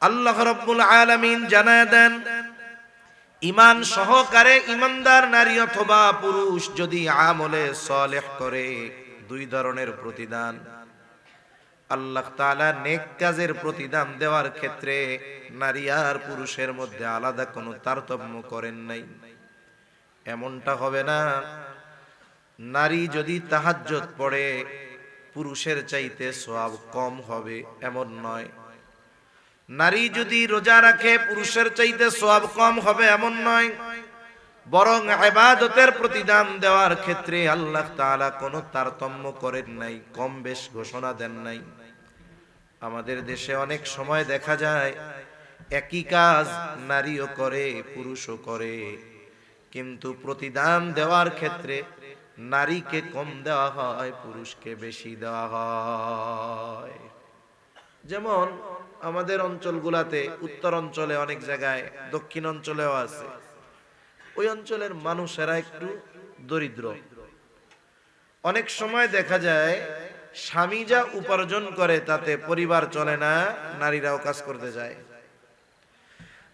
আল্লাহ রাব্বুল আলামিন জানায় দেন, ঈমান সহকারে ঈমানদার নারী অথবা পুরুষ যদি আমলে সালেহ করে, দুই ধরনের প্রতিদান আল্লাহ তাআলা নেক কাজের প্রতিদান দেওয়ার ক্ষেত্রে নারী আর পুরুষের মধ্যে আলাদা কোনো তারতম্য করেন নাই। এমনটা হবে না নারী যদি তাহাজ্জুদ পড়ে পুরুষের চাইতে সওয়াব কম হবে, এমন নয়। নারী যদি রোজা রাখে পুরুষের চাইতে সওয়াব কম হবে, এমন নয়। বরং ইবাদতের প্রতিদান দেওয়ার ক্ষেত্রে আল্লাহ তাআলা কোনো তারতম্য করেন নাই, কম বেশ ঘোষণা দেন নাই। আমাদের দেশে অনেক সময় দেখা যায় একই কাজ নারীও করে পুরুষও করে, কিন্তু প্রতিদান দেওয়ার ক্ষেত্রে নারীকে কম দেওয়া হয়, পুরুষকে বেশি দেওয়া হয়। যেমন আমাদের অঞ্চলগুলাতে, উত্তর অঞ্চলে অনেক জায়গায়, দক্ষিণ অঞ্চলেও আছে, ওই অঞ্চলের মানুষেরা একটু দরিদ্র। অনেক সময় দেখা যায় স্বামী যা উপার্জন করে তাতে পরিবার চলে না, নারীরাও কাজ করতে যায়।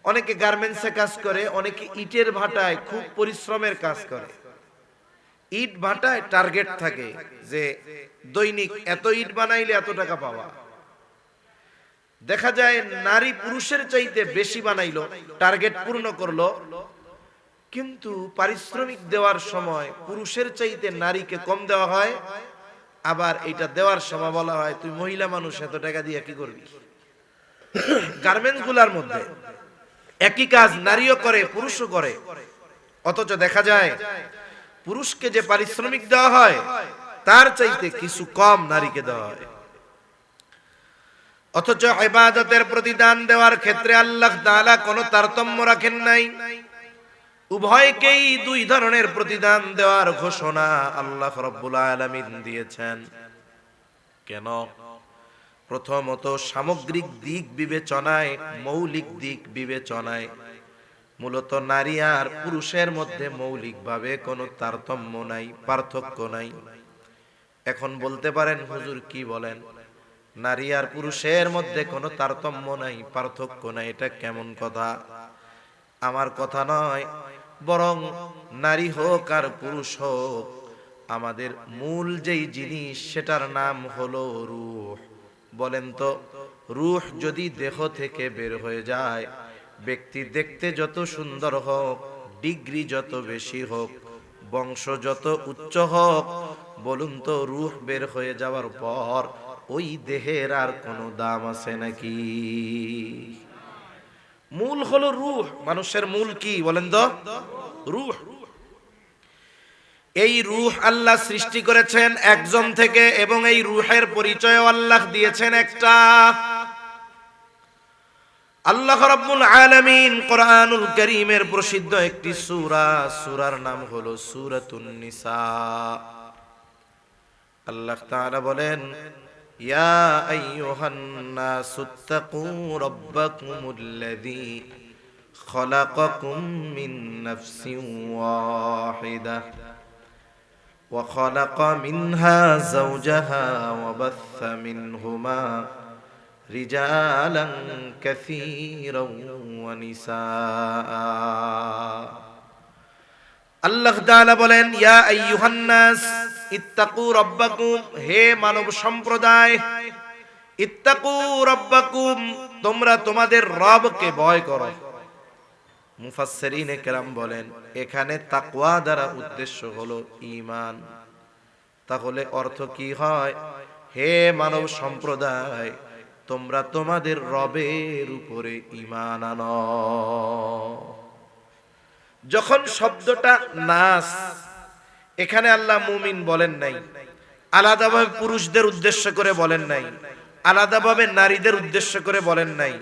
অনেকে গার্মেন্টসে কাজ করে, অনেকে ইটের ভাটায় খুব পরিশ্রমের কাজ করে। ইট ভাটায় টার্গেট থাকে যে দৈনিক এত ইট বানাইলে এত টাকা পাওয়া। দেখা যায় নারী পুরুষের চাইতে বেশি বানাইলো, টার্গেট পূর্ণ করলো, কিন্তু পারিশ্রমিক দেওয়ার সময় পুরুষের চাইতে নারীকে কম দেওয়া হয়। আবার এটা দেওয়ার সময় বলা হয় তুই মহিলা মানুষ, এত টাকা দিয়ে কি করবি। গার্মেন্টস গুলার মধ্যে একই কাজ নারীও করে পুরুষও করে, অথচ দেখা যায় পুরুষকে যে পারিশ্রমিক দেওয়া হয় তার চাইতে কিছু কম নারীকে দেওয়া হয়। অথচ ইবাদতের প্রতিদান দেওয়ার ক্ষেত্রে আল্লাহ তাআলা কোনো তারতম্য রাখেন নাই, উভয়কেই দুই ধরনের প্রতিদান দেওয়ার ঘোষণা আল্লাহ রাব্বুল আলামিন দিয়েছেন। কেন? প্রথমত সামগ্রিক দিক বিবেচনায়, মৌলিক দিক বিবেচনায় মূলত নারী আর পুরুষের মধ্যে মৌলিকভাবে কোনো তারতম্য নাই, পার্থক্য নাই। এখন বলতে পারেন হুজুর কি বলেন, নারী আর পুরুষের মধ্যে কোনো তারতম্য নাই, পার্থক্য নাই, এটা কেমন কথা? আমার কথা নয়, বরং নারী হোক আর পুরুষ হোক, আমাদের মূল যেই জিনিস সেটার নাম হলো রূহ। বলেন তো, রূহ যদি দেহ থেকে বের হয়ে যায়, ব্যক্তি দেখতে যত সুন্দর হোক, ডিগ্রি যত বেশি হোক, বংশ যত উচ্চ হোক, বলুন তো রূহ বের হয়ে যাওয়ার পর ওই দেহের আর কোনো দাম আছে নাকি? মূল হলো রূহ। মানুষের মূল কি বলেন তো? রূহ। এই রূহ আল্লাহ সৃষ্টি করেছেন একজন থেকে, এবং এই রূহের পরিচয় আল্লাহ দিয়েছেন একটা। আল্লাহ রাব্বুল আলামিন কোরআনুল কারীমের প্রসিদ্ধ একটি সূরা, সূরার নাম হলো সূরাতুন নিসা। আল্লাহ তাআলা বলেন, ইয়া আইয়ুহান নাসুত্তাকু রাব্বাকুমুল্লাযী খালাকাকুম মিন নাফসিন ওয়াহিদাহ ওয়া খালাকা মিনহা যাওজাহা ওয়া বাথসা মিনহুমা রিজালান কাসীরান ওয়া নিসাআ। আল্লাহ তাআলা বলেন, ইয়া আইয়ুহান নাস ইত্তাকু রাব্বাকুম, হে মানব সম্প্রদায়, ইত্তাকু রাব্বাকুম, তোমরা তোমাদের রবকে ভয় করো। মুফাসসিরিনে কেরাম বলেন এখানে তাকওয়া দ্বারা উদ্দেশ্য হলো ঈমান। তাহলে অর্থ কি হয়? হে মানব সম্প্রদায়, তোমরা তোমাদের রবের উপরে ঈমান আনো। যখন শব্দটা নাস, এখানে আল্লাহ মুমিন বলেন নাই, আলাদাভাবে পুরুষদের উদ্দেশ্য করে বলেন নাই, আলাদাভাবে নারীদের উদ্দেশ্য করে বলেন নাই।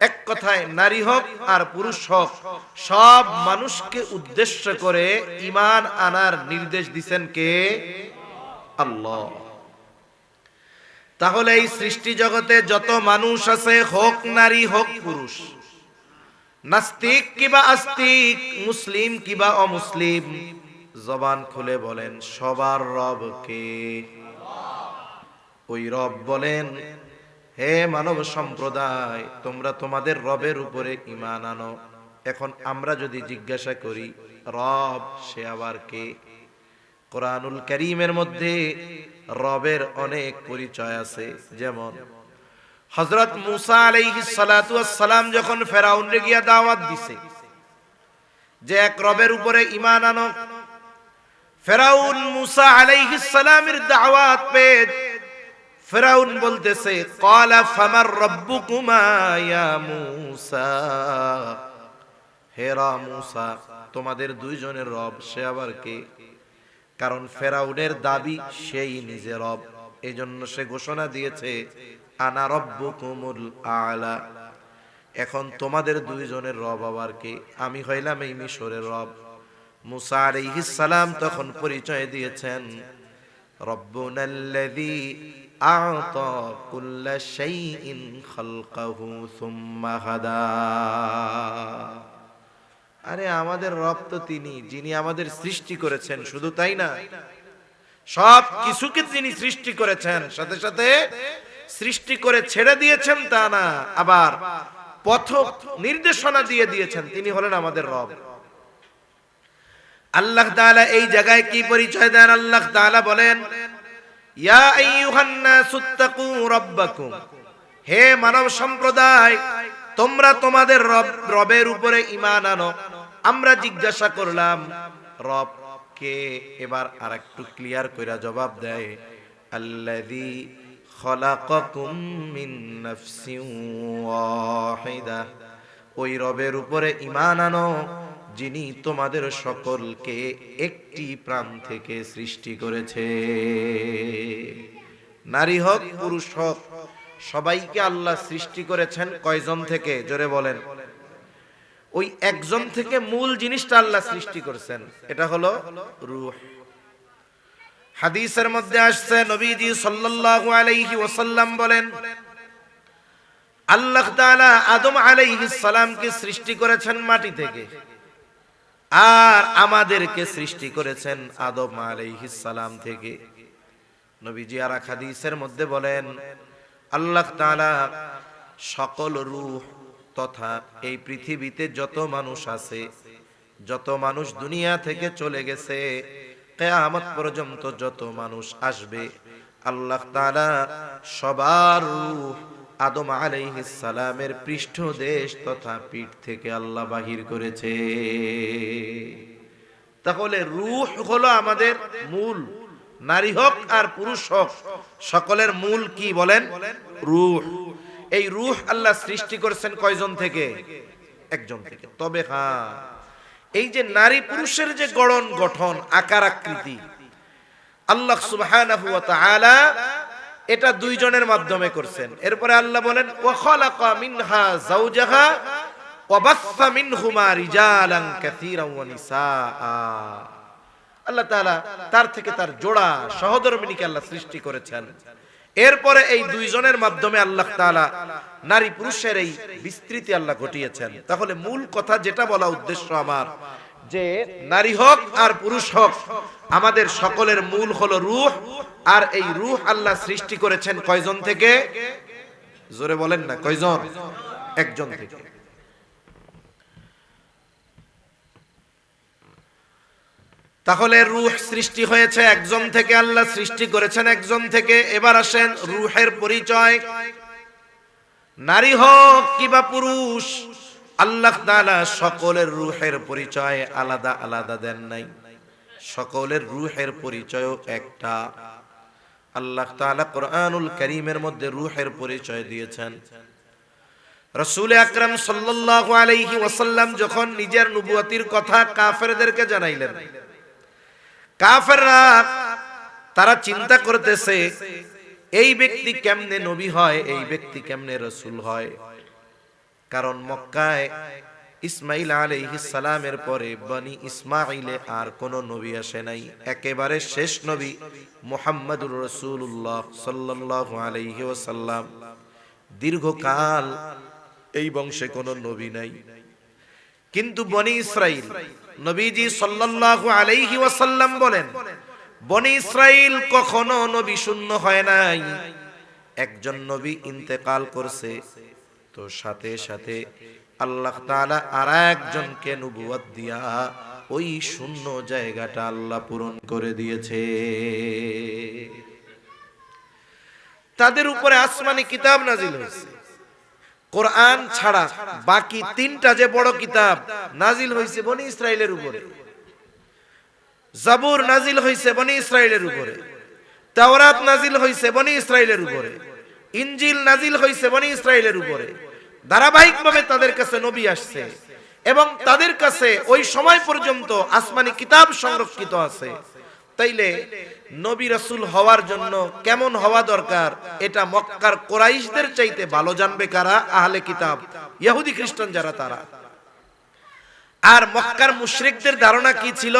এক কথায় নারী হোক আর পুরুষ হোক, সব মানুষকে উদ্দেশ্য করে ঈমান আনার নির্দেশ দিবেন কে? আল্লাহ। তাহলে এই সৃষ্টি জগতে যত মানুষ আছে, হোক নারী হোক পুরুষ, নাস্তিক কিবা আস্তিক, মুসলিম কিবা অমুসলিম, জবান খুলে বলেন সবার রব কে? ওই রব বলেন, হে মানব সম্প্রদায়, তোমরা তোমাদের রবের উপরে ঈমান আনো। এখন আমরা যদি জিজ্ঞাসা করি রব সে আবার কে, কোরআনুল কারীমের মধ্যে রবের অনেক পরিচয় আছে। যেমন হযরত মূসা আলাইহিস সালাতু ওয়াস সালাম যখন ফেরাউনকে গিয়া দাওয়াত দিছে যে এক রবের উপরে ঈমান আনো, ফেরাউন মূসা আলাইহিস সালামের দাওয়াত পেয়ে ফেরাউন বলতেছে ক্বালা ফামার রাব্বুকুমা ইয়া মূসা, হে মূসা তোমাদের দুইজনের রব সে আবার কে? কারণ ফেরাউনের দাবি সেই নিজে রব, এজন্য সে ঘোষণা দিয়েছে আনা রব্বুকুমুল আলা। এখন তোমাদের দুইজনের রব আবার কে? আমি হইলাম এই মিশরের রব। মূসা আলাইহিস সালাম তখন পরিচয় দিয়েছেন রব্বুনাল্লাযী আ'তা কুল্লা শাইইন খালকাহু সুম্মা হাদা। আরে আমাদের রব তো তিনি, যিনি আমাদের সৃষ্টি করেছেন। শুধু তাই না, সব কিছুকে তিনি সৃষ্টি করেছেন, সাথে সাথে সৃষ্টি করে ছেড়ে দিয়েছেন তা না, আবার পথ নির্দেশনা দিয়ে দিয়েছেন। তিনি হলেন আমাদের রব। আল্লাহ তাআলা এই জায়গায় কি পরিচয় দেন? আল্লাহ তাআলা বলেন ইয়া আইয়ুহান নাসুত্তাকু রাব্বাকুম, হে মানব সম্প্রদায় তোমরা তোমাদের রবের উপরে ঈমান আনো। আমরা জিজ্ঞাসা করলাম রব কে? এবার আরেকটু ক্লিয়ার কইরা জবাব দেয় আল্লাযী খলাকাকুম মিন নাফসিন ওয়াহিদা, ওই রবের উপরে ঈমান আনো যিনি তোমাদের সকলকে একটি প্রাণ থেকে সৃষ্টি করেছে। নারী হোক পুরুষ হোক সবাইকে আল্লাহ সৃষ্টি করেছেন কয়জন থেকে? জোরে বলেন। ওই একজন থেকে মূল জিনিসটা আল্লাহ সৃষ্টি করেছেন, এটা হলো রূহ। হাদিসের মধ্যে আসছে নবীজি সাল্লাল্লাহু আলাইহি ওয়াসাল্লাম বলেন আল্লাহ তাআলা আদম আলাইহিস সালামকে সৃষ্টি করেছেন মাটি থেকে, আর আমাদেরকে সৃষ্টি করেছেন আদম আলাইহিস সালাম থেকে। নবীজি আর এক হাদিসের মধ্যে বলেন আল্লাহ তাআলা সকল রূহ তথা এই পৃথিবীতে যত মানুষ আছে, যত মানুষ দুনিয়া থেকে চলে গেছে, কিয়ামত পর্যন্ত যত মানুষ আসবে, আল্লাহ তাআলা সবার রূহ আদম আলাইহিস সালামের পৃষ্ঠদেশ তথা পিঠ থেকে আল্লাহ বাহির করেছে। তাহলে রূহ হলো আমাদের মূল। নারী হোক আর পুরুষ হোক সকলের মূল কি বলেন? রূহ। এই রূহ আল্লাহ সৃষ্টি করেছেন কয়জন থেকে? একজন থেকে। তবে হ্যাঁ, এই যে নারী পুরুষের যে গঠন আকার আকৃতি আল্লাহ সুবহানাহু ওয়া তাআলা এটা দুইজনের মাধ্যমে করছেন। এরপরে আল্লাহ বলেন ওয়া খালাকা মিনহা যাওজাহা ওয়া বাসসা মিনহুমা রিজালান কাসীরান ওয়া নিসাআ। আল্লাহ তাআলা তার থেকে তার জোড়া সহধর্মিণীকে আল্লাহ সৃষ্টি করেছেন। এরপরে এই দুইজনের মাধ্যমে আল্লাহ তাআলা নারী পুরুষের এই বিস্তৃতি আল্লাহ ঘটিয়েছেন। তাহলে মূল কথা যেটা বলা উদ্দেশ্য আমার, যে নারী হোক আর পুরুষ হোক আমাদের সকলের মূল হলো রূহ। আর এই রূহ আল্লাহ সৃষ্টি করেছেন কয়জন থেকে? জোরে বলেন না, কয়জন? একজন থেকে। তাহলে রূহ সৃষ্টি হয়েছে একজন থেকে, আল্লাহ সৃষ্টি করেছেন একজন থেকে। এবার আসেন রূহের পরিচয়। নারী হোক কিবা পুরুষ, আল্লাহ তাআলা সকলের রূহের পরিচয় আলাদা আলাদা দেন নাই। সকলের রূহের পরিচয়ও একটা। আল্লাহ তাআলা কোরআনুল কারীমের মধ্যে রূহের পরিচয় দিয়েছেন। রাসূল আকরাম সাল্লাল্লাহু আলাইহি ওয়াসাল্লাম যখন নিজের নবুয়তির কথা কাফেরদেরকে জানাইলেন, কাফেররা তারা চিন্তা করতেছে এই ব্যক্তি কেমনে নবী হয়, এই ব্যক্তি কেমনে রাসূল হয়। কারণ মক্কায় ইসমাঈল আলাইহিস সালামের পরে বনি ইসমাঈলে আর কোন নবী আসে নাই। একেবারে শেষ নবী মুহাম্মদুর রাসূলুল্লাহ সাল্লাল্লাহু আলাইহি ওয়াসাল্লাম। দীর্ঘকাল এই বংশে কোনো নবী নাই। কিন্তু বনি ইসরাইল, নবীজি সাল্লাল্লাহু আলাইহি ওয়াসাল্লাম বলেন বনি ইসরাইল কখনো নবী শূন্য হয় নাই। একজন নবী ইন্তেকাল করছে, তো সাথে সাথে আল্লাহ তাআলা আরেকজনকে নবুয়ত দিয়া ওই শূন্য জায়গাটা আল্লাহ পূরণ করে দিয়েছে। তাদের উপরে আসমানি কিতাব নাজিল হয়েছে। কোরআন ছাড়া বাকি তিনটা যে বড় কিতাব নাজিল হয়েছে বনি ইসরাইলের উপরে। জাবুর নাজিল হয়েছে বনি ইসরাইলের উপরে, তাওরাত নাজিল হয়েছে বনি ইসরাইলের উপরে, ইনজিল নাজিল হয়েছে বনি ইসরাইলের উপরে। ধারাবাহিকভাবে তাদের কাছে নবী আসছে এবং তাদের কাছে ওই সময় পর্যন্ত আসমানি কিতাব সংরক্ষিত আছে। তাইলে নবী রাসূল হওয়ার জন্য কেমন হওয়া দরকার এটা মক্কার কুরাইশদের চাইতে ভালো জানবে কারা? আহলে কিতাব, ইহুদি খ্রিস্টান যারা তারা। আর মক্কার মুশরিকদের ধারণা কি ছিল?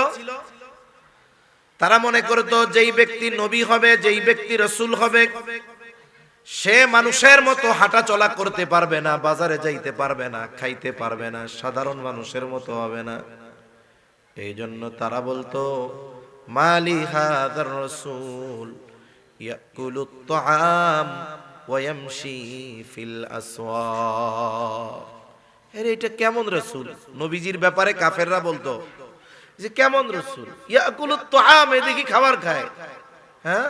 তারা মনে করতো যেই ব্যক্তি নবী হবে, যেই ব্যক্তি রাসূল হবে, সে মানুষের মতো হাঁটা চলা করতে পারবে না, বাজারে যাইতে পারবে না, খাইতে পারবে না, সাধারণ মানুষের মতো হবে না। এই জন্য তারা বলতো মালি হাদার রাসূল ইয়াকুলুত তাআম ওয়া ইয়ামশি ফিল আসওয়াক। এটা কেমন রাসূল? নবীজির ব্যাপারে কাফেররা বলতো যে কেমন রাসূল, ইয়াকুলুত তাআম, এদিকে খাবার খায়, হ্যাঁ,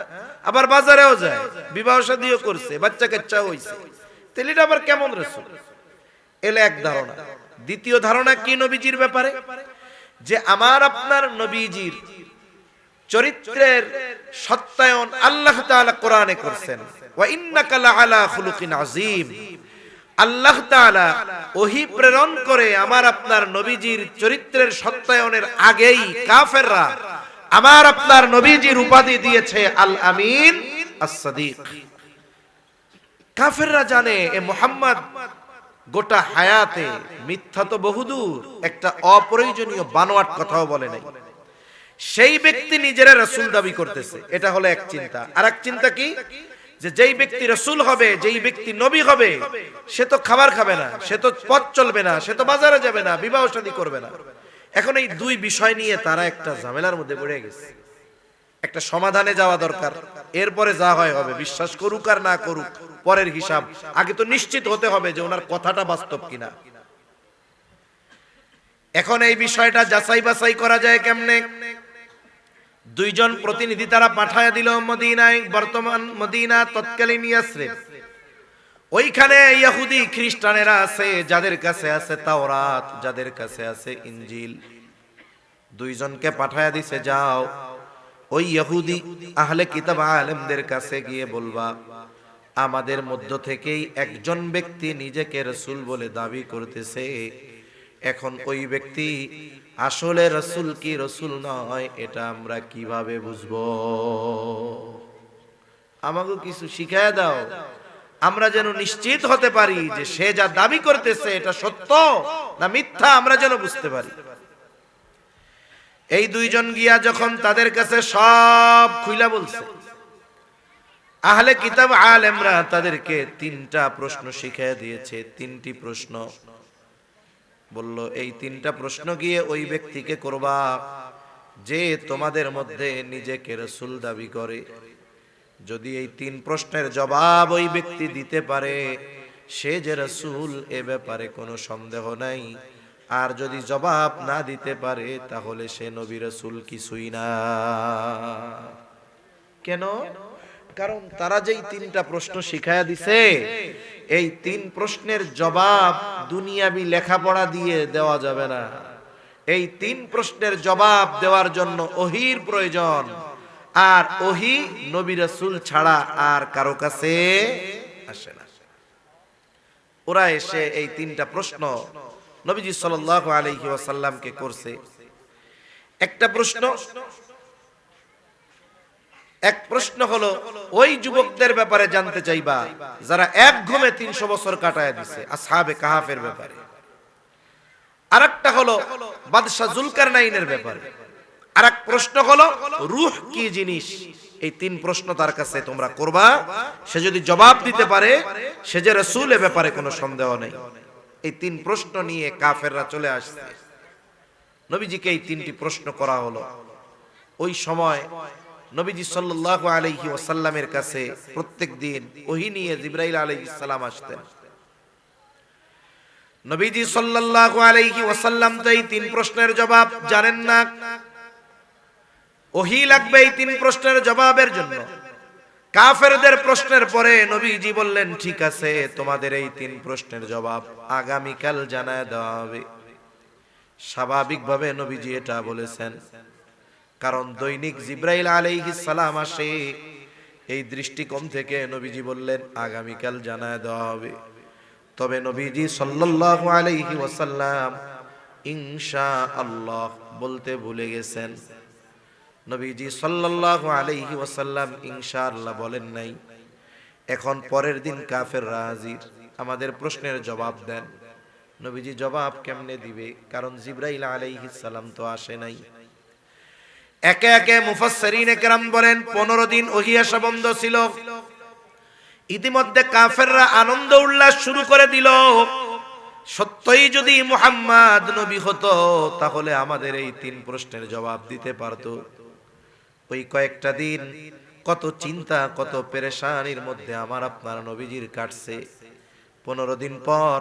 আবার বাজারেও যায়, বিবাহ শাদীও করছে, বাচ্চা কাচ্চা হইছে, তাহলে এটা আবার কেমন রাসূল? এলে এক ধারণা। দ্বিতীয় ধারণা কি নবীজির ব্যাপারে? যে আমার আপনার নবীজির চরিত্রের সত্যায়ন আল্লাহ তাআলা কোরআনে করছেন, ওয়া ইন্নাকা লাআলা খুলুকিন আযীম। আল্লাহ তাআলা ওহী প্রেরণ করে আমার আপনার নবীজির চরিত্রের সত্যায়নের আগেই কাফেররা আমার আপনার নবীজির উপাধি দিয়েছে আল আমিন, আস-সাদিক। কাফেররা জানে এ মুহাম্মদ গোটা হায়াতে মিথ্যা তো বহুদূর, একটা অপ্রয়োজনীয় বানোয়াট কথাও বলে নাই। সেই ব্যক্তি নিজেরা রাসূল দাবি করতেছে, এটা হলো এক চিন্তা। আর এক চিন্তা কি? যে যেই ব্যক্তি রাসূল হবে, যেই ব্যক্তি নবী হবে, সে তো খাবার খাবে না, সে তো পথ চলবে না, সে তো বাজারে যাবে না, বিবাহ শাদী করবে না। এখন এই দুই বিষয় নিয়ে তারা একটা ঝামেলার মধ্যে পড়ে গেছে। একটা সমাধানে যাওয়া দরকার, এরপরে যা হয় হবে, বিশ্বাস করুক আর না করুক পরের হিসাব। আগে তো নিশ্চিত হতে হবে যে ওনার কথাটা বাস্তব কিনা। এখন এই বিষয়টা যাচাই বাছাই করা যায় কেমনে? দুইজন প্রতিনিধি তারা পাঠায় দিল মদিনায়, বর্তমান মদিনা, তৎকালীন ইয়াসরিব। ওইখানে ইহুদি খ্রিস্টানেরা আছে, যাদের কাছে আছে তাওরাত, যাদের কাছে আছে ইনজিল। দুইজনকে পাঠায় দিছে, যাও ওই ইহুদি আহলে কিতাব আলেমদের কাছে গিয়ে বলবা আমাদের মধ্য থেকেই একজন ব্যক্তি নিজেকে রাসূল বলে দাবি করতেছে। এখন ওই ব্যক্তি আসলে রাসূল কি রাসূল নয় এটা আমরা কিভাবে বুঝবো? আমাকে কিছু শিখায় দাও, আমরা যেন নিশ্চিত হতে পারি যে সে যা দাবি করতেছে এটা সত্য না মিথ্যা, আমরা যেন বুঝতে পারি। এই দুইজন গিয়া যখন তাদের কাছে সব খুইলা বলছে, আহলে কিতাব আলেমরা তাদেরকে তিনটা প্রশ্ন শিখিয়ে দিয়েছে। তিনটি প্রশ্ন বলল, এই তিনটা প্রশ্ন গিয়ে ওই ব্যক্তিকে করবা যে তোমাদের মধ্যে নিজেকে রাসূল দাবি করে। যদি এই তিন প্রশ্নের জবাব ওই ব্যক্তি দিতে পারে সে যে রাসূল, এ ব্যাপারে কোনো সন্দেহ নাই। আর যদি জবাব না দিতে পারে তাহলে সে নবী রাসূল কিছুই না। কেন? কারণ তারা যেই তিনটা প্রশ্ন শিখায়া দিছে, এই তিন প্রশ্নের জবাব দুনিয়াবি লেখাপড়া দিয়ে দেওয়া যাবে না। এই তিন প্রশ্নের জবাব দেওয়ার জন্য ওহীর প্রয়োজন, আর ওহী নবী রাসূল ছাড়া আর কারো কাছে আসে না। ওরা এসে এই তিনটা প্রশ্ন নবীজি সাল্লাল্লাহু আলাইহি ওয়াসাল্লামকে করছে। একটা প্রশ্ন, এক প্রশ্ন হলো ওই যুবকদের ব্যাপারে জানতে চাইবা যারা এক ঘুমে 300 বছর কাটায় দিছে, আসহাবে কাহাফের ব্যাপারে। আরেকটা হলো বাদশা জুলকারনাইনের ব্যাপারে। আরেক প্রশ্ন হলো রূহ কি জিনিস। এই তিন প্রশ্ন তার কাছে তোমরা করবা, সে যদি জবাব দিতে পারে সে যে রাসূল, এ ব্যাপারে কোনো সন্দেহ নেই। এই তিন প্রশ্ন নিয়ে কাফেররা চলে আসছে, নবীজিকে এই তিনটি প্রশ্ন করা হলো। ওই সময় নবীজি সাল্লাল্লাহু আলাইহি ওয়াসাল্লামের কাছে প্রত্যেকদিন ওহী নিয়ে জিবরাইল আলাইহিস সালাম আসতেন। নবীজি সাল্লাল্লাহু আলাইহি ওয়াসাল্লাম তো এই তিন প্রশ্নের জবাব জানেন না, ওহী লাগবে এই তিন প্রশ্নের জবাবের জন্য। কাফেরদের প্রশ্নের পরে নবীজি বললেন, ঠিক আছে, তোমাদের এই তিন প্রশ্নের জবাব আগামীকাল জানায় দেওয়া হবে। স্বাভাবিকভাবে নবীজি এটা বলেছেন, কারণ দৈনিক জিবরাইল আলাইহিস সালাম আসে। এই দৃষ্টিকোণ থেকে নবীজি বললেন আগামীকাল জানায় দেওয়া হবে। তবে নবীজি সাল্লাল্লাহু আলাইহি ওয়াসাল্লাম ইনশাআল্লাহ বলতে ভুলে গেছেন। নবীজি সাল্লাল্লাহু আলাইহি ওয়াসাল্লাম ইনশাআল্লাহ বলেন নাই। এখন পরের দিন কাফেররা হাজির, আমাদের প্রশ্নের জবাব দেন। নবীজি জবাব কেমনে দিবে, কারণ জিবরাইল আলাইহিস সালাম তো আসে নাই। একে একে মুফাসসিরিনে কেরাম বলেন 15 দিন ওহী আসা বন্ধ ছিল। ইতিমধ্যে কাফেররা আনন্দ উল্লাস শুরু করে দিল, সত্যই যদি মুহাম্মদ নবী হতো তাহলে আমাদের এই তিন প্রশ্নের জবাব দিতে পারতো। ওই কয়েকটা দিন কত চিন্তা, কত পেরেশানির মধ্যে আমার আপনার নবীজির কাটছে। 15 দিন পর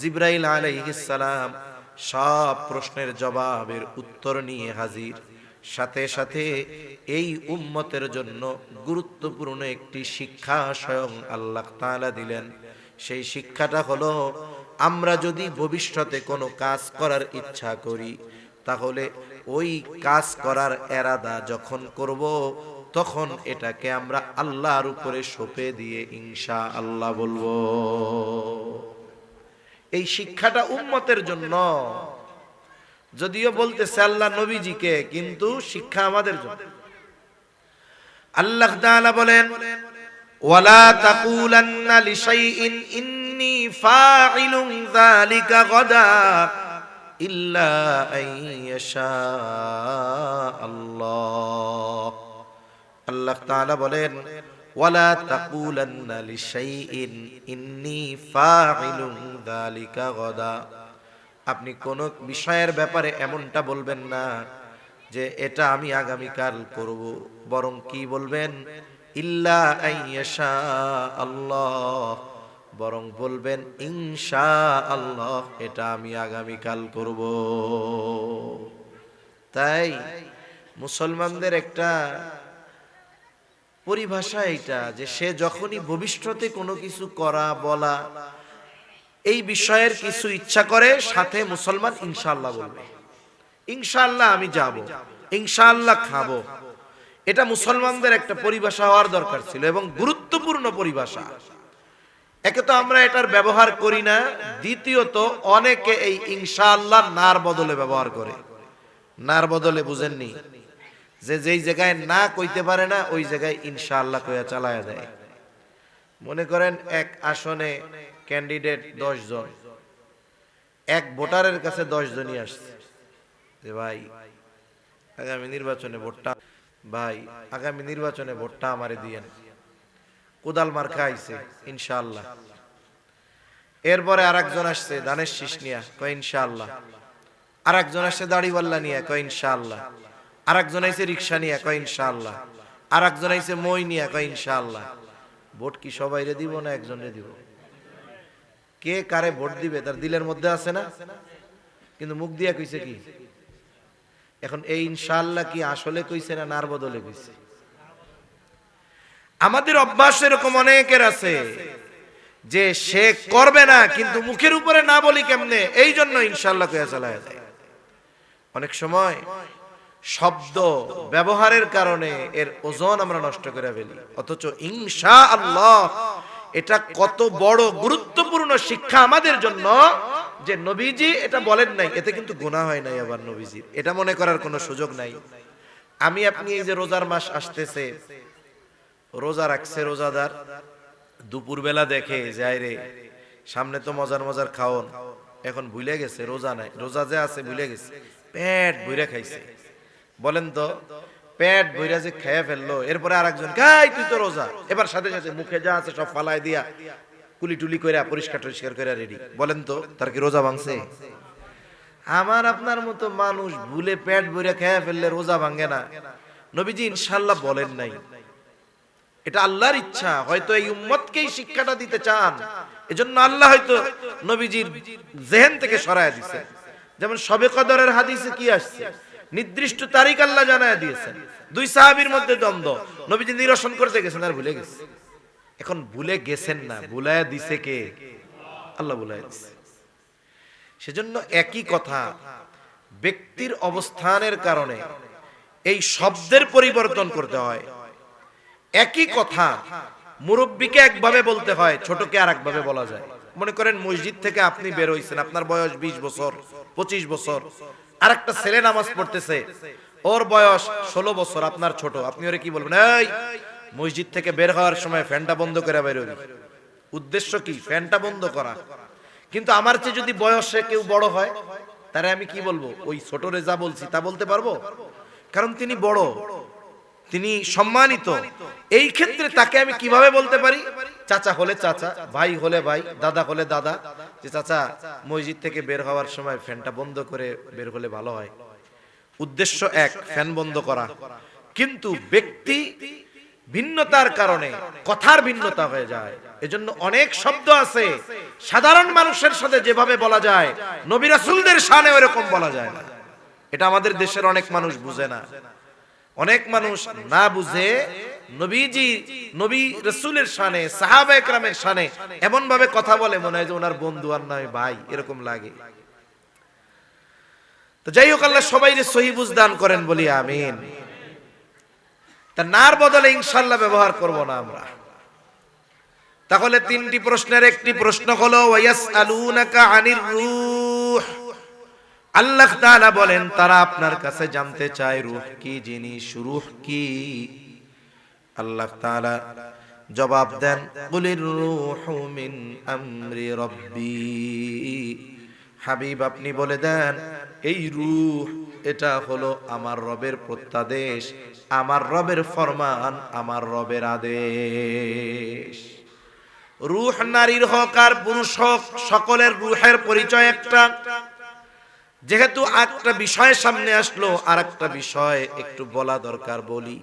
জিবরাইল আলাইহিস সালাম সব প্রশ্নের জবাবের উত্তর নিয়ে হাজির। সাথে সাথে এই উম্মতের জন্য গুরুত্বপূর্ণ একটি শিক্ষা স্বয়ং আল্লাহ তাআলা দিলেন। সেই শিক্ষাটা হলো, আমরা যদি ভবিষ্যতে কোনো কাজ করার ইচ্ছা করি, তাহলে ওই কাজ করার এরাদা যখন করব, তখন এটাকে আমরা আল্লাহর উপরে সঁপে দিয়ে ইনশাআল্লাহ বলবো। এই শিক্ষাটা উম্মতের জন্য, যদিও বলতেছে আল্লাহ নবীজিকে, কিন্তু শিক্ষা আমাদের জন্য। আল্লাহ তাআলা বলেন, ওয়ালা তাকুলান্না লিশাইইন ইন্নী ফাইলুন যালিকা গাদা ইল্লা আইয়াশা আল্লাহ। আল্লাহ তাআলা বলেন, ওয়ালা তাকুলান্না লিশাইইন ইন্নী ফাইলুন যালিকা গাদা। আপনি কোন বিষয়ের ব্যাপারে এমনটা বলবেন না যে এটা আমি আগামীকাল করব, বরং কি বলবেন, ইল্লা আইয়াশা আল্লাহ, বরং বলবেন ইনশাআল্লাহ, এটা আমি আগামীকাল করব। তাই মুসলমানদের একটা পরিভাষা এটা, যে সে যখনই ভবিষ্যতে কোনো কিছু করা বলা এই বিষয়ের কিছু ইচ্ছা করে, সাথে মুসলমান ইনশাআল্লাহ বলবে। ইনশাআল্লাহ আমি যাব, ইনশাআল্লাহ খাবো। এটা মুসলমানদের একটা পরিভাষা হওয়ার দরকার ছিল, এবং গুরুত্বপূর্ণ পরিভাষা। একে তো আমরা এটার ব্যবহার করি না, দ্বিতীয়ত অনেকে এই ইনশাআল্লাহ নার বদলে ব্যবহার করে। নার বদলে বুঝেননি, যে যেই জায়গায় না কইতে পারে না ওই জায়গায় ইনশাআল্লাহ কইয়া চালায়া দেয়। মনে করেন এক আসনে ক্যান্ডিডেট 10 জন, এক ভোটারের কাছে 10 জনই আসছে যে ভাই আগামী নির্বাচনে ভোটটা আমারে দিয়েন। কোদাল মার্কা আইছে ইনশাআল্লাহ। এরপরে আরেকজন আসছে ধানের শীষ নিয়ে, কয় ইনশাআল্লাহ। আরেকজন আসছে দাড়িওয়াল্লা নিয়ে, কয় ইনশাআল্লাহ। আরেকজন আইছে রিকশা নিয়ে, কয় ইনশাআল্লাহ। আরেকজন আইছে মই নিয়ে, কয় ইনশাআল্লাহ। ভোট কি সবাইরে দিব না একজনরে দিব? কে কারে ভোট দিবে তার দিলের মধ্যে আছে না, কিন্তু মুখ দিয়া কইছে কি? এখন এই ইনশাআল্লাহ কি আসলে কইছে না নার বদলে কইছে? আমাদের অভ্যাস এরকম অনেকের আছে যে সে করবে না, কিন্তু মুখের উপরে না বলি কেমনে, এই জন্য ইনশাআল্লাহ কইয়া চালায় যায়। অনেক সময় শব্দ ব্যবহারের কারণে এর ওজন আমরা নষ্ট করে ফেলি, অথচ ইনশাআল্লাহ এটা কত বড় গুরুত্বপূর্ণ শিক্ষা আমাদের জন্য, যে নবীজি এটা বলেন নাই, এতে কিন্তু গুনাহ হয় নাই। আবার নবীজির এটা মনে করার কোনো সুযোগ নাই। আমি আপনি এই যে রোজার মাস আসতেছে, রোজা রাখছে রোজাদার, দুপুর বেলা দেখে যায় রে সামনে তো মজার মজার খাওন, এখন ভুলে গেছে রোজা নাই, রোজা যে আছে ভুলে গেছে, পেট ভইরা খাইছে। বলেন তো, পেট ভইরা যে খেয়ে ফেললো, এরপরে আরেকজন খাই তুই তো রোজা, এবার সাথে সাথে মুখে যা আছে সব ফালাই দিয়া কুলি টুলি করে পরিষ্কার টরিষ্কার করে রেডি। বলেন তো তার কি রোজা ভাঙছে? আমার আপনার মতো মানুষ ভুলে পেট ভইরা খেয়ে ফেললে রোজা ভাঙে না, নবীজি ইনশাআল্লাহ বলেন নাই। এটা আল্লাহর ইচ্ছা, হয়তো এই উম্মতকেই শিক্ষাটা দিতে চান, এজন্য আল্লাহ হয়তো নবীজির জেহেন থেকে সরায় দিয়েছেন। যেমন শবে কদরের হাদিসে কি আসছে, নির্দিষ্ট তারিখ আল্লাহ জানায় দিয়েছেন। দুই সাহাবীর মধ্যে দ্বন্দ্ব, নবীজি নিরসন করতে গেছেন আর ভুলে গেছে। এখন ভুলে গেছেন না, ভুলায়া দিছে কে? আল্লাহ ভুলায়া দিছে। সেজন্য একই কথা, ব্যক্তির অবস্থানের কারণে এই শব্দের পরিবর্তন করতে হয়। একই কথা মুরব্বীকে একভাবে বলতে হয়, ছোটকে আর একভাবে বলা যায়। মনে করেন মসজিদ থেকে আপনি বের হইছেন, আপনার বয়স 20 বছর 25 বছর, আর একটা ছেলে নামাজ পড়তেছে, ওর বয়স 16 বছর, আপনার ছোট, আপনি ওরে কি বলবেন? এই মসজিদ থেকে বের হওয়ার সময় ফ্যানটা বন্ধ করে বের হবি। উদ্দেশ্য কি? ফ্যানটা বন্ধ করা। কিন্তু আমার চেয়ে যদি বয়সে কেউ বড় হয়, তারে আমি কি বলবো? ওই ছোটরে যা বলছি তা বলতে পারবো? কারণ তিনি বড়, তিনি সম্মানিত। এই ক্ষেত্রে তাকে আমি কিভাবে বলতে পারি? চাচা হলে চাচা, ভাই হলে ভাই, দাদা হলে দাদা, যে চাচা মসজিদ থেকে বের হওয়ার সময় ফ্যানটা বন্ধ করে বের হলে ভালো হয়। উদ্দেশ্য এক, ফ্যান বন্ধ করা। কিন্তু ব্যক্তি ভিন্নতার কারণে কথার ভিন্নতা হয়ে যায়। এজন্য অনেক শব্দ আছে সাধারণ মানুষের সাথে যেভাবে বলা যায়, নবী রাসূলদের শানে ওরকম বলা যায় না। এটা আমাদের দেশের অনেক মানুষ বুঝে না। অনেক মানুষ না বুঝে নবীজি, নবী রাসূলের শানে, সাহাবায়ে কেরামের শানে এমন ভাবে কথা বলে মনে হয় যে ওনার বন্ধু আর নয় ভাই, এরকম লাগে। তো যাই হোক, আল্লাহ সবাইকে সহি বুঝ দান করেন, বলি আমিন। তা নার বদলে ইনশাআল্লাহ ব্যবহার করব না আমরা। তাহলে তিনটি প্রশ্নের একটি প্রশ্ন হলো ওয়ায়াসআলুনাকা আনির রূহ। আল্লাহ তাআলা বলেন তারা আপনার কাছে জানতে চায় রূহ কি জিনিস, রূহ কি। আল্লাহ তাআলা জবাব দেন, কুলির রূহু মিন আমরি রাব্বি। হাবিব আপনি বলে দেন, এই রূহ এটা হলো আমার রবের প্রত্যাদেশ, আমার রবের ফরমান, আমার রবের আদেশ। রূহ নারীর হোক আর পুরুষ হোক, সকলের রূহের পরিচয় একটা। যেহেতু একটা বিষয় সামনে আসলো, আর একটা বিষয় একটু বলা দরকার, বলি।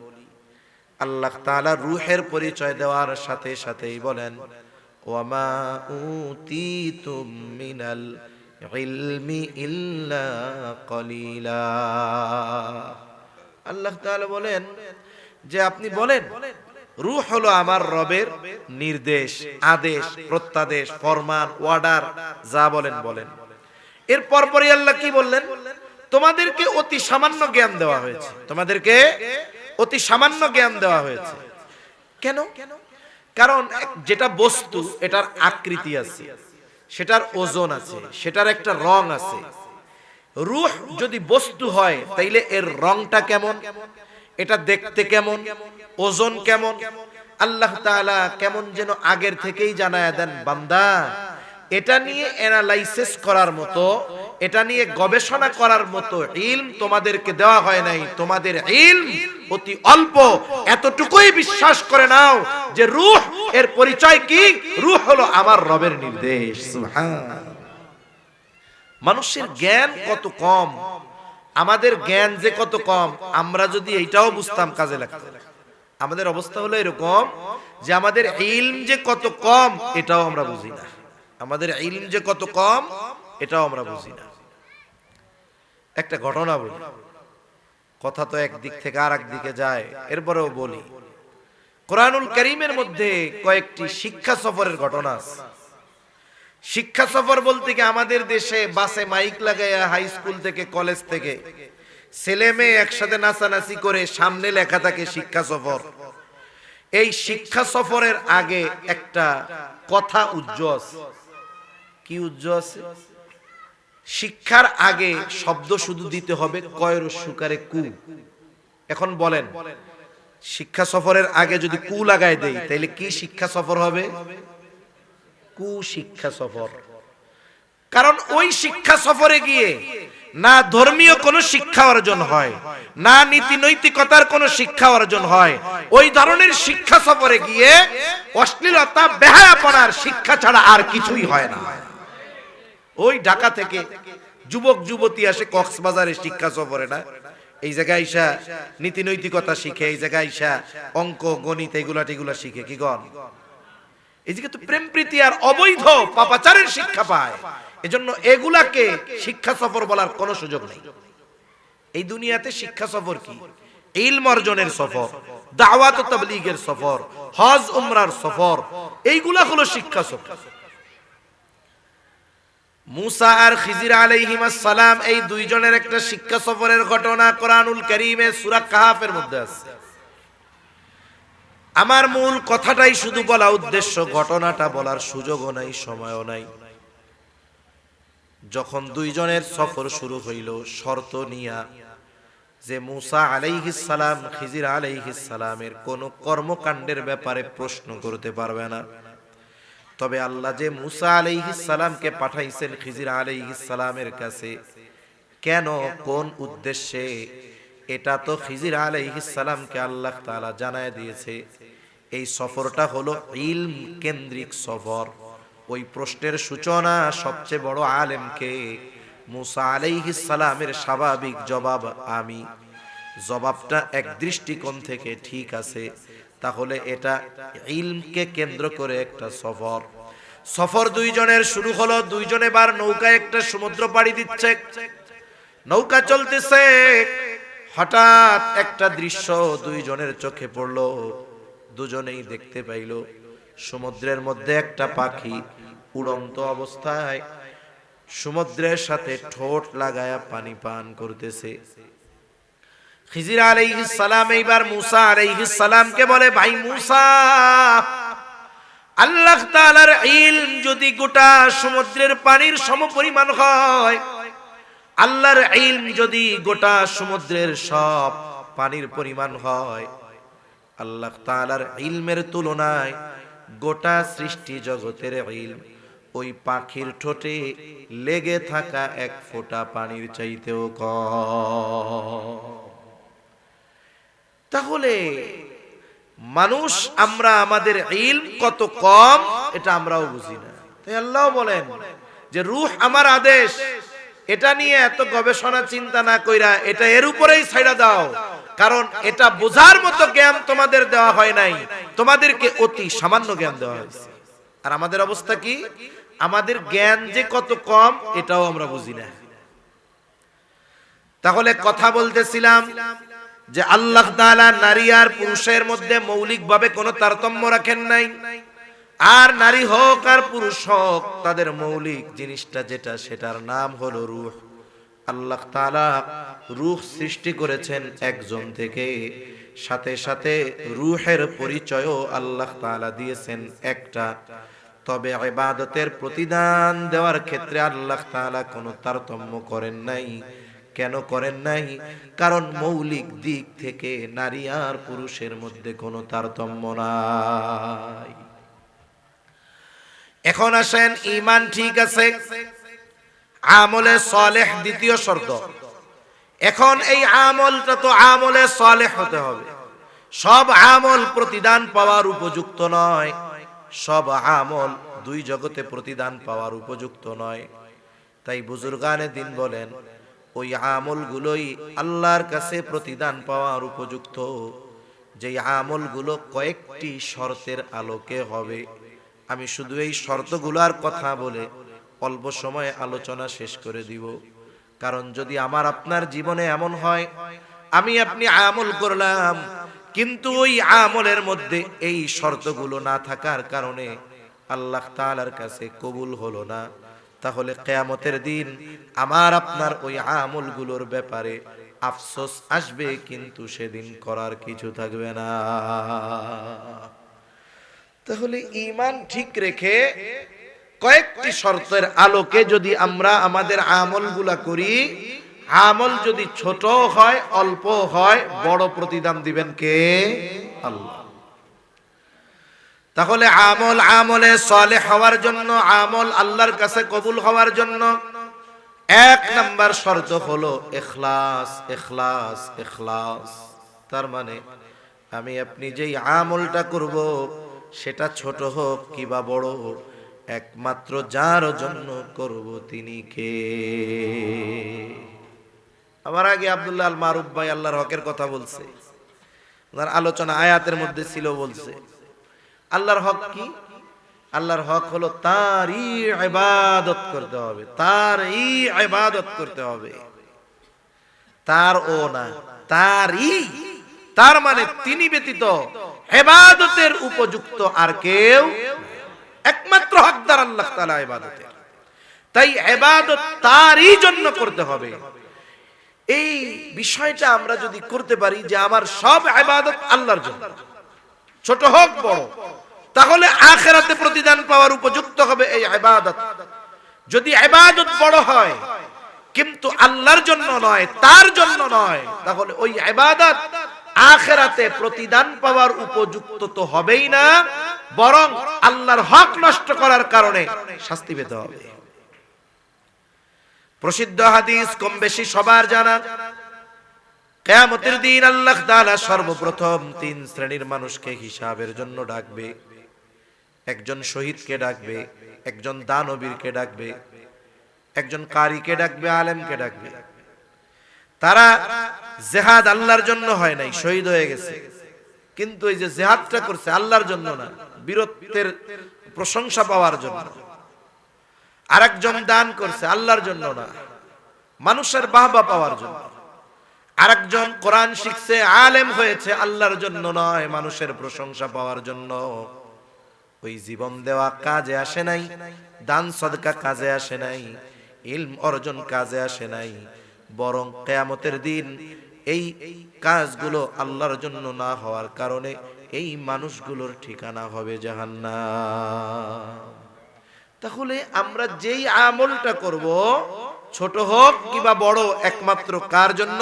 আল্লাহ তাআলা রূহের পরিচয় দেওয়ার সাথে সাথেই বলেন, ওয়ামা উতিতুম মিনাল ইলমি ইল্লা কলিলা। আল্লাহ তাআলা বলেন যে আপনি বলেন রূহ হলো আমার রবের নির্দেশ, আদেশ, প্রত্যাদেশ, ফরমান, অর্ডার, যা বলেন বলেন। এর পরপরই আল্লাহ কি বললেন? তোমাদেরকে অতি সামান্য জ্ঞান দেওয়া হয়েছে, তোমাদেরকে অতি সামান্য জ্ঞান দেওয়া হয়েছে। কেন? কারণ যেটা বস্তু, এটার আকৃতি আছে, সেটার ওজন আছে, সেটার একটা রং আছে। রূহ যদি বস্তু হয়, তাইলে এর রংটা কেমন, এটা দেখতে কেমন, ওজন কেমন, আল্লাহ তাআলা কেমন যেন আগের থেকেই জানায়া দেন, বান্দা এটা নিয়ে অ্যানালাইসিস করার মতো, এটা নিয়ে গবেষণা করার মতো ইলম তোমাদেরকে দেওয়া হয় নাই। তোমাদের ইলম অতি অল্প, এতটুকুই বিশ্বাস করে নাও যে রূহ এর পরিচয় কি? রূহ হলো আমার রবের নির্দেশ। সুবহান। মানুষের জ্ঞান কত কম, আমাদের জ্ঞান যে কত কম, আমরা যদি এইটাও বুঝতাম কাজে লাগতো। আমাদের অবস্থা হলো এরকম যে আমাদের ইলম যে কত কম এটাও আমরা বুঝি না। আমাদের ইলম যে কত কম এটাও আমরা বুঝি না। একটা ঘটনা বলি, কথা তো একদিক থেকে আর এক দিকে যায়, এরপরেও বলি। কোরআনুল কারীমের মধ্যে কয়েকটি শিক্ষা সফরের ঘটনা আছে। শিক্ষা সফর বলতে কি, আমাদের দেশে বাসে মাইক লাগাইয়া হাই স্কুল থেকে, কলেজ থেকে ছেলে মেয়ে একসাথে নাচানাচি করে সামনে লেখা থাকে শিক্ষা সফর। এই শিক্ষা সফরের আগে একটা কথা উজ্জ্বল আছে। কি উজ্জ্বল আছে? শিক্ষার আগে শব্দ শুধু দিতে হবে কয়ের সুকারে কু। এখন বলেন, শিক্ষা সফরের আগে যদি কু লাগাই দেই, তাহলে কি শিক্ষা সফর হবে? কু শিক্ষা সফর। কারণ ওই শিক্ষা সফরে গিয়ে না ধর্মীয় কোনো শিক্ষা অর্জন হয়, না নীতি নৈতিকতার কোনো শিক্ষা অর্জন হয়। ওই ধরনের শিক্ষা সফরে গিয়ে অশ্লীলতা, বেহায়াপনার শিক্ষা ছাড়া আর কিছুই হয় না। ওই ঢাকা থেকে যুবক যুবতী আসে কক্সবাজারে শিক্ষা সফরে, না এই জায়গায় আইসা নীতি নৈতিকতা শিখে, এই জায়গায় আইসা অঙ্ক গণিত এগুলা শিখে কি গণ, এই যে তো প্রেম প্রীতি আর অবৈধ পাপাচারের শিক্ষা পায়। এজন্য এগুলাকে শিক্ষা সফর বলার কোনো সুযোগ নেই। এই দুনিয়াতে শিক্ষা সফর কি? ইলম অর্জনের সফর, দাওয়াত ও তাবলীগের সফর, হজ উমরার সফর, এইগুলা হলো শিক্ষা সফর। মুসা আর খিজির আলাইহিমাস সালাম এই দুইজনের একটা শিক্ষা সফরের ঘটনা কোরআনুল কারীমে সূরা কাহাফের মধ্যে আছে। আমার মূল কথাটাই শুধু বলা উদ্দেশ্য, ঘটনাটা বলার সুযোগও নাই, সময়ও নাই। যখন দুইজনের সফর শুরু হইল শর্ত নিয়া যে মুসা আলাইহিস সালাম খিজির আলাইহিস সালামের কোন কর্মকাণ্ডের ব্যাপারে প্রশ্ন করতে পারবে না, তবে আল্লাহ যে মুসা আলাইহিস সালামকে পাঠাইছেন খিজির আলাইহিস সালামের কাছে, কেন কোন উদ্দেশ্যে, এটা তো খিজির আলাইহিস সালামকে আল্লাহ তাআলা জানায় দিয়েছে। এই সফরটা হলো ইলম কেন্দ্রিক সফর। ওই প্রশ্নের সূচনা সবচেয়ে বড় আলেমকে, মুসা আলাইহিস সালামের স্বাভাবিক জবাব আমি, জবাবটা এক দৃষ্টিকোণ থেকে ঠিক আছে, তাহলে এটা ইলমকে কেন্দ্র করে একটা সফর। সফর দুইজনের শুরু হলো, দুইজনে বার নৌকায় একটা সমুদ্র পাড়ি দিচ্ছে, নৌকা চলতেছে। হঠাৎ একটা দৃশ্য দুইজনের চোখে পড়লো, দুজনেই দেখতে পাইল সমুদ্রের মধ্যে একটা পাখি উড়ন্ত অবস্থায় সমুদ্রের সাথে ঠোঁট লাগায়া পানি পান করতেছে। খিজির আলাইহিস সালাম এইবার মুসা আলাইহিস সালামকে বলে, ভাই মুসা, আল্লাহ তাআলার ইলম যদি গোটা সমুদ্রের পানির সমপরিমাণ হয়, আল্লাহর ইলম যদি গোটা সমুদ্রের সব পানির পরিমাণ হয়, আল্লাহ তাআলার ইলমের তুলনায় গোটা সৃষ্টি জগতের ইলম ওই পাখির ঠোঁটে লেগে থাকা এক ফোঁটা পানির চাইতেও কম। তাহলে মানুষ আমরা আমাদের ইলম কত কম এটা আমরাও বুঝি না। তাই আল্লাহ বলেন যে রূহ আমার আদেশ, এটা নিয়ে এত গবেষণা চিন্তা না কইরা এটা এর উপরেই ছাইড়া দাও, কারণ এটা বোঝার মতো জ্ঞান তোমাদের দেওয়া হয় নাই, তোমাদেরকে অতি সামান্য জ্ঞান দেওয়া হয়েছে। আর আমাদের অবস্থা কি? আমাদের জ্ঞান যে কত কম এটাও আমরা বুঝি না। তাহলে কথা বলতেছিলাম যে আল্লাহ তাআলা নারী আর পুরুষের মধ্যে মৌলিকভাবে কোনো তারতম্য রাখেন নাই, আর নারী হোক আর পুরুষ হোক তাদের মৌলিক জিনিসটা যেটা, সেটার নাম হলো রূহ। আল্লাহ তাআলা রূহ সৃষ্টি করেছেন একজন থেকে, সাথে সাথে রূহের পরিচয়ও আল্লাহ তাআলা দিয়েছেন একটা। তবে ইবাদতের প্রতিদান দেওয়ার ক্ষেত্রে আল্লাহ তাআলা কোনো তারতম্য করেন নাই। কেন করেন নাই? কারণ মৌলিক দিক থেকে নারী আর পুরুষের মধ্যে কোনো তারতম্য নাই। এখন আসেন, ঈমান ঠিক আছে, আমলে সালেহ দ্বিতীয় শর্ত। এখন এই আমলটা তো আমলে সালেহ হতে হবে। সব আমল প্রতিদান পাওয়ার উপযুক্ত নয়, সব আমল দুই জগতে প্রতিদান পাওয়ার উপযুক্ত নয়। তাই বুজুর্গানে দিন বলেন, ওই আমলগুলোই আল্লাহর কাছে প্রতিদান পাওয়ার উপযুক্ত, যেই আমলগুলো কয়েকটি শর্তের আলোকে হবে। আমি শুধু এই শর্তগুলোর কথা বলে অল্প সময়ে আলোচনা শেষ করে দিব। কারণ যদি আমার আপনার জীবনে এমন হয়, আমি আপনি আমল করলাম কিন্তু ওই আমলের মধ্যে এই শর্তগুলো না থাকার কারণে আল্লাহ তাআলার কাছে কবুল হলো না, তাহলে কিয়ামতের দিন আমার আপনার ওই আমলগুলোর ব্যাপারে আফসোস আসবে, কিন্তু সেদিন করার কিছু থাকবে না। তাহলে ঈমান ঠিক রেখে কয়েকটি শর্তের আলোকে যদি আমরা আমাদের আমলগুলা করি, আমল যদি ছোট হয়, অল্প হয়, বড় প্রতিদান দিবেন কে? আল্লাহ। তাহলে আমলে সালেহ হওয়ার জন্য, আমল আল্লাহর কাছে কবুল হওয়ার জন্য এক নাম্বার শর্ত হলো ইখলাস। ইখলাস ইখলাস তার মানে আমি আপনি যেই আমলটা করব সেটা ছোট হোক কিবা বড় হোক, একমাত্র যার জন্য করব তিনি কে? আমার আগে আব্দুল্লাহ আল মারুফ ভাই আল্লাহর হকের কথা বলছে, ওনার আলোচনা আয়াতের মধ্যে ছিল, বলছে আল্লাহর হক কি? আল্লাহর হক হলো তারই ইবাদত করতে হবে, তারই ইবাদত করতে হবে, তার ও না, তারই, তার মানে তিনি ব্যতীত ইবাদতের উপযুক্ত আর কেউ, একমাত্র হকদার আল্লাহ তাআলা ইবাদতের। তাই ইবাদত তারই জন্য করতে হবে। এই বিষয়টা আমরা যদি করতে পারি যে আমার সব ইবাদত আল্লাহর জন্য, ছোট হোক বড়, তাহলে আখিরাতে প্রতিদান পাওয়ার উপযুক্ত হবে এই ইবাদত। যদি ইবাদত বড় হয় কিন্তু আল্লাহর জন্য নয়, তার জন্য নয়, তাহলে ওই ইবাদত আখিরাতে প্রতিদান পাওয়ার উপযুক্ত তো হবেই না, বরং আল্লাহর হক নষ্ট করার কারণে শাস্তি পেতে হবে। প্রসিদ্ধ হাদিস কম বেশি সবার জানা, কিয়ামতের দিন আল্লাহ তাআলা সর্বপ্রথম তিন শ্রেণীর মানুষকে হিসাবের জন্য ডাকবে। একজন শহীদকে ডাকবে, একজন দানবীরকে ডাকবে, একজন কারীকে ডাকবে, আলেমকে ডাকবে। তারা জিহাদ আল্লাহর জন্য হয় নাই, শহীদ হয়ে গেছে, কিন্তু এই যে জিহাদটা করছে আল্লাহর জন্য না, বীরত্বের প্রশংসা পাওয়ার জন্য। আরেকজন দান করছে আল্লাহর জন্য না, মানুষের বাহবা পাওয়ার জন্য। আরেকজন কোরআন শিখছে, আলেম হয়েছে, আল্লাহর জন্য নয়, মানুষের প্রশংসা পাওয়ার জন্য। ওই জীবন দেওয়া কাজে আসে নাই, দান সদকা কাজে আসে নাই, ইলম অর্জন কাজে আসে নাই, বরং কিয়ামতের দিন এই কাজগুলো আল্লাহর জন্য না হওয়ার কারণে এই মানুষগুলোর ঠিকানা হবে জাহান্নাম। তাহলে আমরা যেই আমলটা করব, ছোট হোক কিংবা বড়, একমাত্র কার জন্য?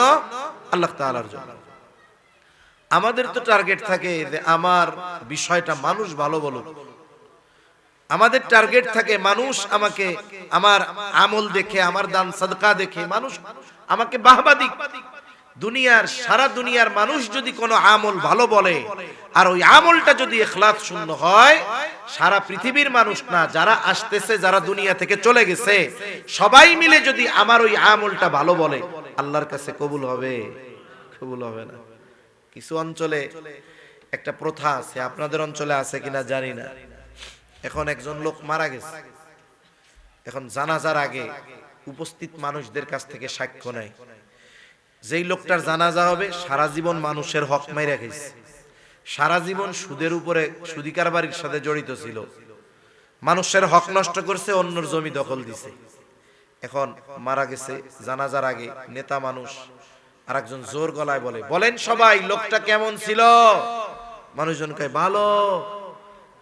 আল্লাহ তাআলার জন্য। আমাদের তো টার্গেট থাকে যে আমার বিষয়টা মানুষ ভালো বলুক, আমাদের টার্গেট থাকে মানুষ আমাকে, আমার আমল দেখে, আমার দান সাদকা দেখে মানুষ আমাকে বাহবা দিক। দুনিয়ার, সারা দুনিয়ার মানুষ যদি কোনো আমল ভালো বলে আর ওই আমলটা যদি ইখলাস শূন্য হয়, সারা পৃথিবীর মানুষ না, যারা আসতেছে, যারা দুনিয়া থেকে চলে গেছে, সবাই মিলে যদি আমার ওই আমলটা ভালো বলে, আল্লাহর কাছে কবুল হবে? কবুল হবে না। কিছু অঞ্চলে একটা প্রথা আছে, আপনাদের অঞ্চলে আছে কিনা জানি না। এখন একজন লোক মারা গেছে, এখন জানাজার আগে উপস্থিত মানুষদের কাছ থেকে সাক্ষ্য নেয়। যেই লোকটার জানাজা হবে, সারা জীবন মানুষের হক মাইরা গেছে, সারা জীবন সুদের উপরে, সুদি কারবারির সাথে জড়িত ছিল, মানুষের হক নষ্ট করছে, অন্যর জমি দখল দিছে। এখন মারা গেছে, জানাজার আগে নেতা মানুষ আর একজন জোর গলায় বলে, বলেন সবাই লোকটা কেমন ছিল? মানুষজন কয় ভালো।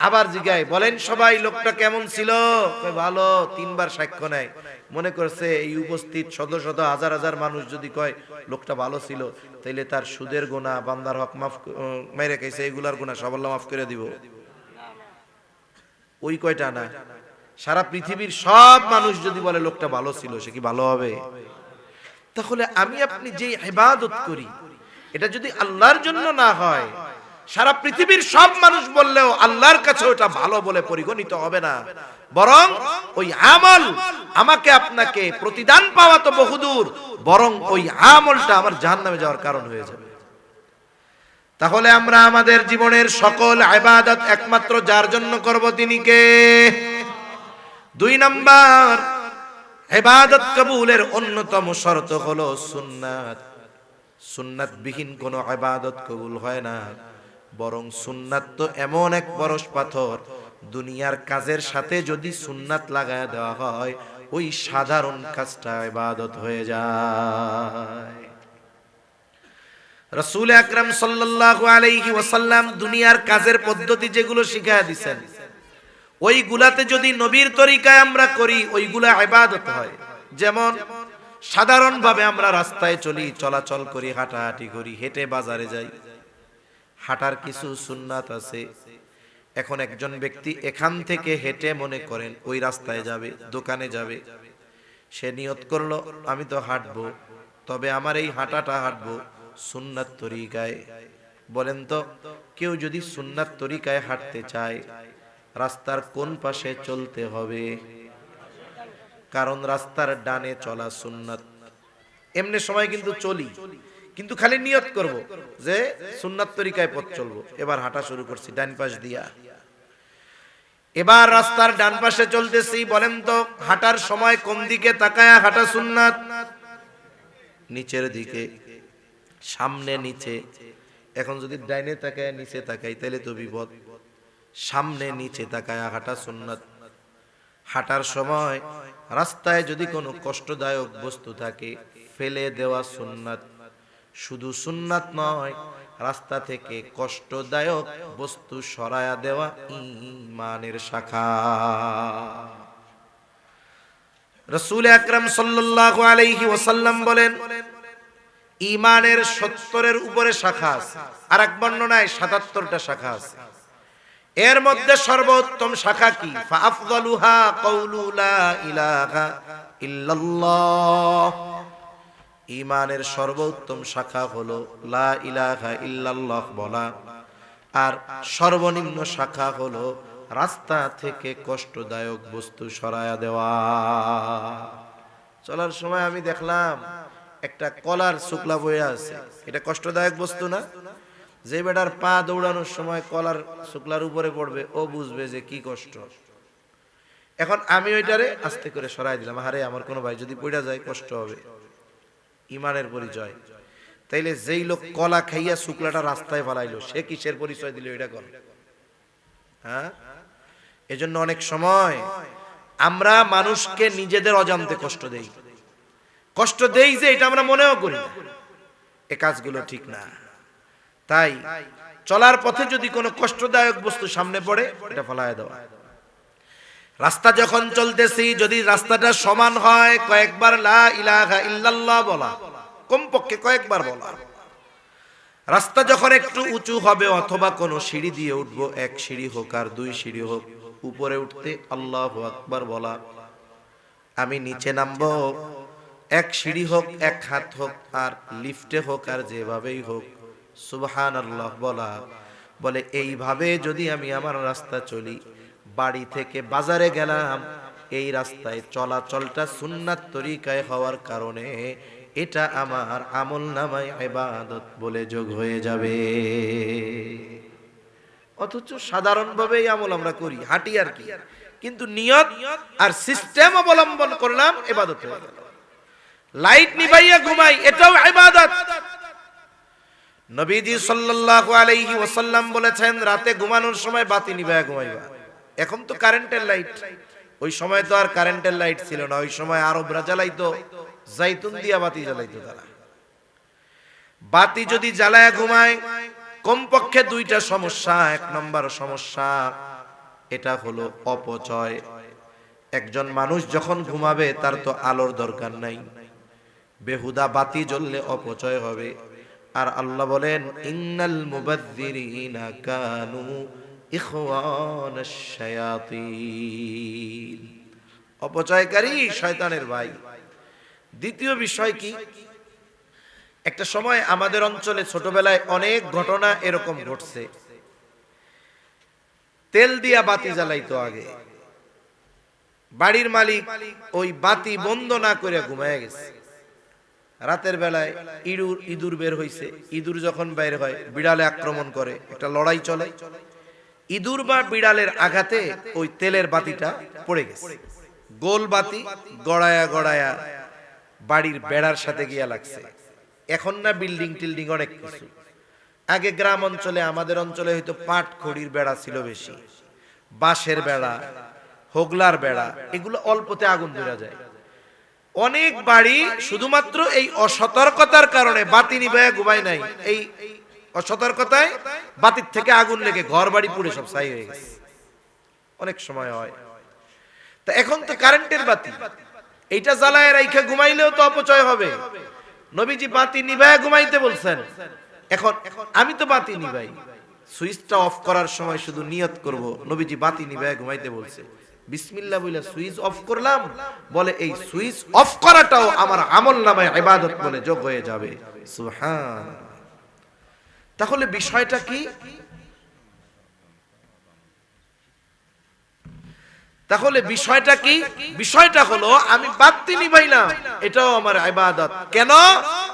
আবার জিগায়, বলেন সবাই লোকটা কেমন ছিল? কয় ভালো। তিনবার সাক্ষ্য নেয়। মনে করছে এই উপস্থিত শত শত হাজার হাজার মানুষ যদি কয় লোকটা ভালো ছিল, তাইলে তার সুদের গুনাহ, বান্দার হক মাফ মেরে খাইছে, এগুলার গুনাহ সব আল্লাহ মাফ করে দিব। ওই কয়টা না, সারা পৃথিবীর সব মানুষ যদি বলে লোকটা ভালো ছিল, সে কি ভালো হবে? তাহলে আমি আপনি যে ইবাদত করি, এটা যদি আল্লাহর জন্য না হয়, সারা পৃথিবীর সব মানুষ বললেও আল্লাহর কাছে ওটা ভালো বলে পরিগণিত হবে না, বরং ওই আমল আমাকে আপনাকে প্রতিদান পাওয়া তো বহুদূর, বরং ওই আমলটা আমার জাহান্নামে যাওয়ার কারণ হয়ে যাবে। তাহলে আমরা আমাদের জীবনের সকল ইবাদত একমাত্র যার জন্য করব, তিনি কে? 2 নাম্বার, ইবাদত কবুলের অন্যতম শর্ত হলো সুন্নাত। সুন্নাত বিহীন কোনো ইবাদত কবুল হয় না, বরং সুন্নাত তো এমন এক পরশ পাথর, দুনিয়ার কাজের সাথে যদি সুন্নাত লাগায় দেওয়া হয়, ওই সাধারণ কাজটা ইবাদত হয়ে যায়। রাসূল আকরাম সাল্লাল্লাহু আলাইহি ওয়াসাল্লাম দুনিয়ার কাজের পদ্ধতি যেগুলো শিখায়া দিয়েছেন, ওইগুলাতে যদি নবীর তরিকায় আমরা করি, ওইগুলা ইবাদত হয়। যেমন সাধারণভাবে আমরা রাস্তায় চলি, চলাচল করি, হাঁটাহাঁটি করি, হেঁটে বাজারে যাই, হাঁটার কিছু সুন্নাত আছে। এখন একজন ব্যক্তি এখান থেকে হেঁটে মনে করেন ওই রাস্তায় যাবে, দোকানে যাবে, সে নিয়ত করলো আমি তো হাঁটবো, তবে আমার এই হাঁটাটা হাঁটবো সুন্নাত তরিকায়। বলেন তো, কেউ যদি সুন্নাত তরিকায় হাঁটতে চায়, রাস্তার কোন পাশে চলতে হবে? কারণ রাস্তার ডানে চলা সুন্নাত, এমনি সময় কিন্তু চলি, কিন্তু খালি নিয়ত করব যে সুন্নাত তরিকায় পথ চলবো। এবার হাঁটা শুরু করছি ডান পাশ দিয়া। এবার রাস্তার ডান পাশে চলতেছি, বলেন তো হাঁটার সময় কোন দিকে তাকায়া হাঁটা সুন্নাত? নিচের দিকে, সামনে নিচে। এখন যদি ডাইনে তাকায় নিচে তাকাই তাহলে তো বিপদ। সামনে নিচে তাকায়া হাঁটা সুন্নাত। হাঁটার সময় রাস্তায় যদি কোনো কষ্টদায়ক বস্তু থাকে ফেলে দেওয়া সুন্নাত। শুধু সুন্নাত নয়, রাস্তা থেকে কষ্টদায়ক বস্তু সরায়া দেওয়া ঈমানের শাখা। রাসূল আকরাম সাল্লাল্লাহু আলাইহি ওয়াসাল্লাম বলেন, ঈমানের 70-এর উপরে শাখা আছে, আর এক বর্ণনায় 77টা শাখা আছে। এর মধ্যে সর্বোত্তম শাখা কি? ফাআফযালুহা কাউলু লা ইলাহা ইল্লাল্লাহ। ঈমানের সর্বোত্তম শাখা হলো লা ইলাহা ইল্লাল্লাহ বলা, আর সর্বনিম্ন শাখা হলো রাস্তা থেকে কষ্টদায়ক বস্তু সরায়া দেওয়া। চলার সময় আমি দেখলাম একটা কলার শুকলা বয়ে আছে, এটা কষ্টদায়ক বস্তু না? যে বেটার পা দৌড়ানোর সময় কলার শুকলার উপরে পড়বে ও বুঝবে যে কি কষ্ট। এখন আমি ওইটারে আস্তে করে সরাই দিলাম, আরে আমার কোনো ভাই যদি পড়া যায় কষ্ট হবে। ঈমানের পরিচয়। তাইলে যেই লোক কলা খাইয়া শুকলাটা রাস্তায় ফেলাইলো সে কিসের পরিচয় দিল এটা কোন? হ্যাঁ, এজন্য অনেক সময় আমরা মানুষকে নিজেদের অজান্তে কষ্ট দেই। কষ্ট দেই যে এটা আমরা মনেও করি না। এই কাজগুলো ঠিক না। তাই চলার পথে যদি কোনো কষ্টদায়ক বস্তু সামনে পড়ে এটা ফেলায় দেওয়া। রাস্তা যখন চলতেছি যদি রাস্তাটা সমান হয় কয়েকবার লা ইলাহা ইল্লাল্লাহ বলা, কমপক্ষে কয়েকবার বলা। রাস্তা যখন একটু উঁচু হবে অথবা কোনো সিঁড়ি দিয়ে উঠবো, এক সিঁড়ি হোক আর দুই সিঁড়ি হোক, উপরে উঠতে আল্লাহু আকবার বলা। আমি নিচে নামবো, এক সিঁড়ি হোক, এক হাত হোক, আর লিফটে হোক, আর যেভাবেই হোক সুবহানাল্লাহ বলা। বলে এইভাবে যদি আমি আমার রাস্তা চলি, বাড়ি থেকে বাজারে গেলাম, এই রাস্তায় চলাচলটা সুন্নাত তরিকায় হওয়ার কারণে এটা আমার আমলনামায় ইবাদত বলে যোগ হয়ে যাবে। অথচ সাধারণভাবে এই আমল আমরা করি, হাঁটি আর কি, কিন্তু নিয়ত আর সিস্টেম অবলম্বন করলাম, ইবাদত হয়ে গেল। লাইট নিভাইয়া ঘুমাই, এটাও ইবাদত। নবীজি সাল্লাল্লাহু আলাইহি ওয়াসাল্লাম বলেছেন রাতে ঘুমানোর সময় বাতি নিভাইয়া ঘুমাইবা। এখন তো কারেন্টের লাইট, ওই সময় তো আর কারেন্টের লাইট ছিল না। ওই সময় আরবরা জ্বালাইতো জাইতুন দিয়া বাতি জ্বালাইতো তারা। বাতি যদি জ্বালায়া ঘুমায় কমপক্ষে দুইটা সমস্যা। এক নম্বর সমস্যা এটা হলো অপচয়। একজন মানুষ যখন ঘুমাবে তার তো আলোর দরকার নাই, বেহুদা বাতি জ্বললে অপচয় হবে। আর আল্লাহ বলেন ইন্নাল মুবাযযিরিনা কানু ইখওয়ানাশ শায়াতিন, অপচয়কারী শয়তানের ভাই। দ্বিতীয় বিষয় কি, একটা সময় আমাদের অঞ্চলে ছোটবেলায় অনেক ঘটনা এরকম ঘটছে। তেল দিয়া বাতি জ্বালাইতো আগে, বাড়ির মালিক ওই বাতি বন্ধ না করে ঘুমায় গেছে। রাতের বেলায় ইঁদুর বের হইছে। ইঁদুর যখন বের হয় বিড়ালে আক্রমণ করে, একটা লড়াই চলে। ইঁদুর বা বিড়ালের আঘাতে ওই তেলের বাতিটা পড়ে গেছে। গোল বাতি গড়ায়া গড়ায়া বাড়ির বেড়ার সাথে গিয়া লাগছে। এখন না বিল্ডিং টিল্ডিং অনেক কিছু, আগে গ্রাম অঞ্চলে আমাদের অঞ্চলে হয়তো পাট খড়ির বেড়া ছিল বেশি, বাঁশের বেড়া, হোগলার বেড়া, এগুলো অল্পতে আগুন ধরা যায়। অনেক বাড়ি শুধুমাত্র এই অসতর্কতার কারণে বাতি নিভায়া ঘুমায় নাই, এই অসতর্কতায় বাতির থেকে আগুন লেগে ঘর বাড়ি পুড়ে সব ছাই হয়ে গেছে। অনেক সময় হয়। তা এখন তো কারেন্টের বাতি, এইটা জ্বালায় রাইখা ঘুমাইলেও তো অপচয় হবে। নবীজি বাতি নিভায়া ঘুমাইতে বলছেন। এখন আমি তো বাতি নিভাই, সুইচটা অফ করার সময় শুধু নিয়ত করব নবীজি বাতি নিভায়া ঘুমাইতে বলছে, বিসমিল্লাহ বলে সুইচ অফ করলাম, বলে এই সুইচ অফ করাটাও আমার আমলনামায় ইবাদত বলে যোগ হয়ে যাবে। সুবহান। তাহলে বিষয়টা কি? তাহলে বিষয়টা কি? বিষয়টা হলো আমি বাতি নিভাইলাম, এটাও আমার ইবাদত। কেন?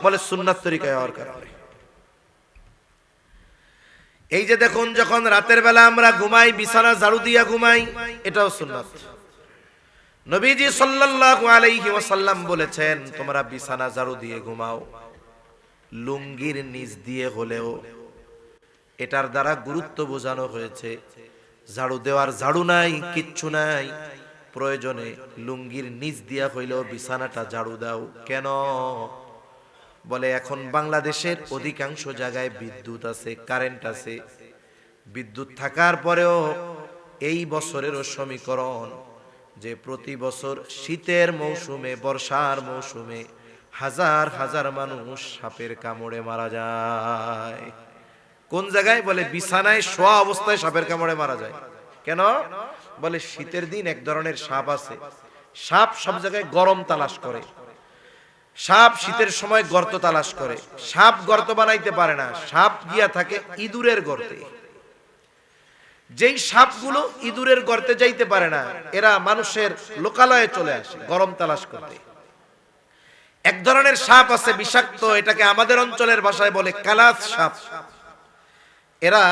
বলে সুন্নাত তরিকায় হওয়ার কারণে। এই যে দেখুন, যখন রাতের বেলা আমরা ঘুমাই, বিছানা ঝাড়ু দিয়া ঘুমাই, এটাও সুন্নাত। নবীজি সাল্লাল্লাহু আলাইহি ওয়াসাল্লাম বলেছেন, তোমরা বিছানা ঝাড়ু দিয়ে ঘুমাও, লুঙ্গির নিচ দিয়ে হলেও। এটার দ্বারা গুরুত্ব বোঝানো হয়েছে, ঝাড়ু দেওয়ার ঝাড়ু নাই, কিচ্ছু নাই, প্রয়োজনে লুঙ্গির নিচ দিয়া হইলেও বিছানাটা ঝাড়ু দাও। কেন? বলে এখন বাংলাদেশের অধিকাংশ জায়গায় বিদ্যুৎ আছে, কারেন্ট আছে। বিদ্যুৎ থাকার পরেও এই বছরেরও সমীকরণ যে প্রতি বছর শীতের মৌসুমে, বর্ষার মৌসুমে হাজার হাজার মানুষ সাপের কামড়ে মারা যায়। কোন জায়গায়? বলে বিছানায় শোয়া অবস্থায় সাপের কামড়ে মারা যায়। কেন? বলে শীতের দিন এক ধরনের সাপ আছে, সাপ সব জায়গায় গরম তালাশ করে। সাপ শীতের সময় গর্ত তালাশ করে। সাপ গর্ত বানাইতে পারে না, সাপ গিয়া থাকে ইঁদুরের গর্তে। যেই সাপগুলো ইঁদুরের গর্তে যাইতে পারে না, এরা মানুষের লোকালয়ে চলে আসে গরম তালাশ করতে। এক ধরনের সাপ আছে বিষাক্ত, এটাকে আমাদের অঞ্চলের ভাষায় বলে কালাস সাপ। এরা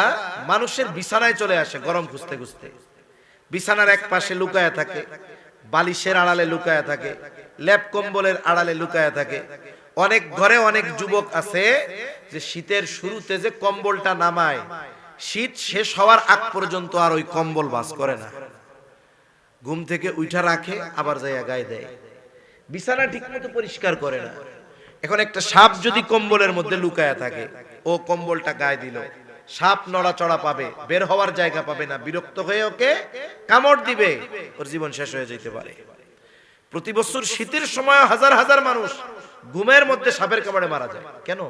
মানুষের বিছানায় চলে আসে গরম খুঁজতে খুঁজতে। বিছানার এক পাশে লুকায়া থাকে, বালিশের আড়ালে লুকায়া থাকে, লেপ কম্বলের আড়ালে লুকায়া থাকে। অনেক ঘরে অনেক যুবক আছে যে শীতের শুরুতে যে কম্বলটা নামায়, শীত শেষ হওয়ার আগ পর্যন্ত আর ওই কম্বল ভাঁজ করে না, ঘুম থেকে উঠা রাখে, আবার যাইয়া গায়ে দেয়। বিছানা ঠিকমতো পরিষ্কার করে না। এখন একটা সাপ যদি কম্বলের মধ্যে লুকায়া থাকে, ও কম্বলটা গায়ে দিল, সাপ নড়াচড়া পাবে, বের হওয়ার জায়গা পাবে না, বিরক্ত হয়ে ওকে কামড় দিবে, ওর জীবন শেষ হয়ে যেতে পারে। প্রতি বছর শীতের সময় হাজার হাজার মানুষ ঘুমের মধ্যে সাপের কামড়ে মারা যায়। কেন?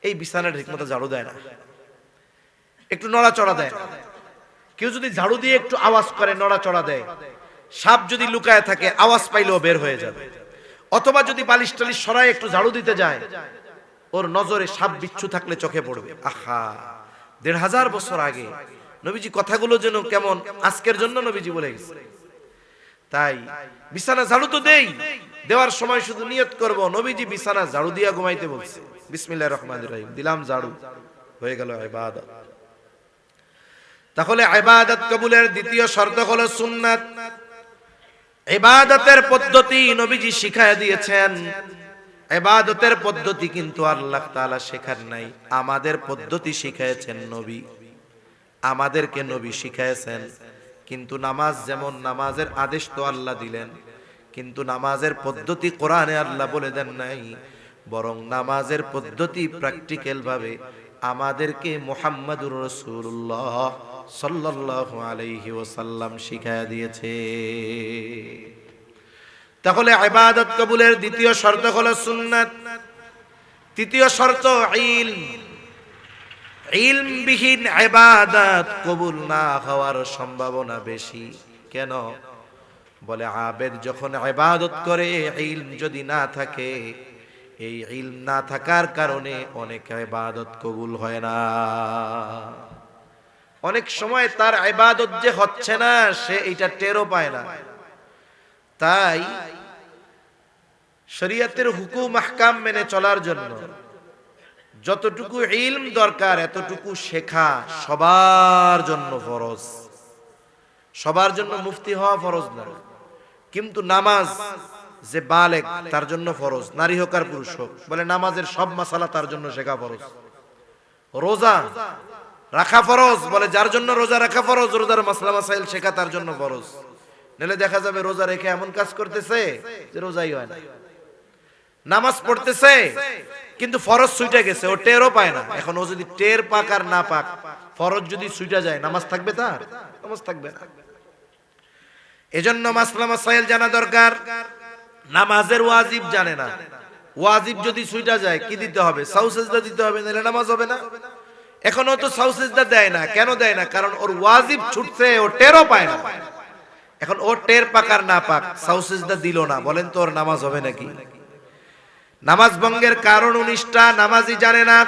এই বিছানা ঠিকমতো ঝাড়ু দেয় না, একটু নড়াচড়া দেয় না। কেউ যদি ঝাড়ু দিয়ে একটু আওয়াজ করে, নড়াচড়া দেয়, সাপ যদি লুকায় থাকে আওয়াজ পাইলেও বের হয়ে যাবে। অথবা যদি বালিশ টালিশ সরায় একটু ঝাড়ু দিতে যায়, ওর নজরে সাপ বিচ্ছু থাকলে চোখে পড়বে। আহা, ১৫০০ বছর আগে নবীজি কথাগুলো যেন কেমন আজকের জন্য নবীজি বলে গেছে। তাই বিছানা ঝাড়ু তো দেই, দেওয়ার সময় শুধু নিয়ত করব নবীজি বিছানা ঝাড়ু দিয়া ঘুমাইতে বলছে, বিসমিল্লাহির রহমানির রহিম, দিলাম ঝাড়ু, হয়ে গেল ইবাদত। তাহলে ইবাদত কবুলের দ্বিতীয় শর্ত হলো সুন্নাত। ইবাদতের পদ্ধতি নবীজি শিখায় দিয়েছেন। ইবাদতের পদ্ধতি কিন্তু আল্লাহ তাআলা শেখার নাই, আমাদের পদ্ধতি শিখায়েছেন নবী, আমাদেরকে নবী শিখায়েছেন। কিন্তু নামাজ যেমন, নামাজের আদেশ তো আল্লাহ দিলেন, কিন্তু নামাজের পদ্ধতি কোরআনে আল্লাহ বলে দেন নাই, বরং নামাজের পদ্ধতি প্র্যাকটিক্যাল ভাবে আমাদেরকে মুহাম্মাদুর রাসূলুল্লাহ সাল্লাল্লাহু আলাইহি ওয়াসাল্লাম শিখায়া দিয়েছে। তাহলে ইবাদত কবুলের দ্বিতীয় শর্ত হলো সুন্নাত। তৃতীয় শর্ত ইলম। ইলমবিহীন ইবাদত কবুল না হওয়ার সম্ভাবনা বেশি। কেন? বলে আবেদ যখন ইবাদত করে, ইলম যদি না থাকে, এই ইলম না থাকার কারণে অনেক ইবাদত কবুল হয় না। অনেক সময় তার ইবাদত যে হচ্ছে না, সে এটা টেরও পায় না। তাই শরীয়তের হুকুম আহকাম মেনে চলার জন্য যতটুকু ইলম দরকার এতটুকু শেখা সবার জন্য ফরজ। সবার জন্য মুফতি হওয়া ফরজ না, কিন্তু নামাজ যে বালেগ তার জন্য ফরজ, নারী হোক আর পুরুষ হোক। বলে নামাজের সব মাসালা তার জন্য শেখা ফরজ। রোজা রাখা ফরজ, বলে যার জন্য রোজা রাখা ফরজ, রোজার মাসলা মাসাইল শেখা তার জন্য ফরজ। নাহলে দেখা যাবে রোজা রেখে এমন কাজ করতেছে যে রোজাই হয় না। নামাজ পড়তেছে কিন্তু ফরজ ছুটে গেছে, ও টেরও পায় না। এখন ও যদি টের পাক আর না পাক, ফরজ যদি ছুটে যায়, নামাজ থাকবে তার? নামাজ থাকবে না। এজন্য মাসলা মাসাইল জানা দরকার। নামাজের ওয়াজিব জানে না, ওয়াজিব যদি ছুটে যায় কি দিতে হবে? সাউ সিজদা দিতে হবে, নাহলে নামাজ হবে না। এখন ও তো সাউ সিজদা দেয় না। কেন দেয় না? কারণ ওর ওয়াজিব ছুটছে, ও টেরও পায় না। এখন ও টের পাক আর না পাক, সাউ সিজদা দিল না, বলেন তো ওর নামাজ হবে নাকি? নামাজ ভঙ্গের কারণ 19টা, নামাজি জানে না।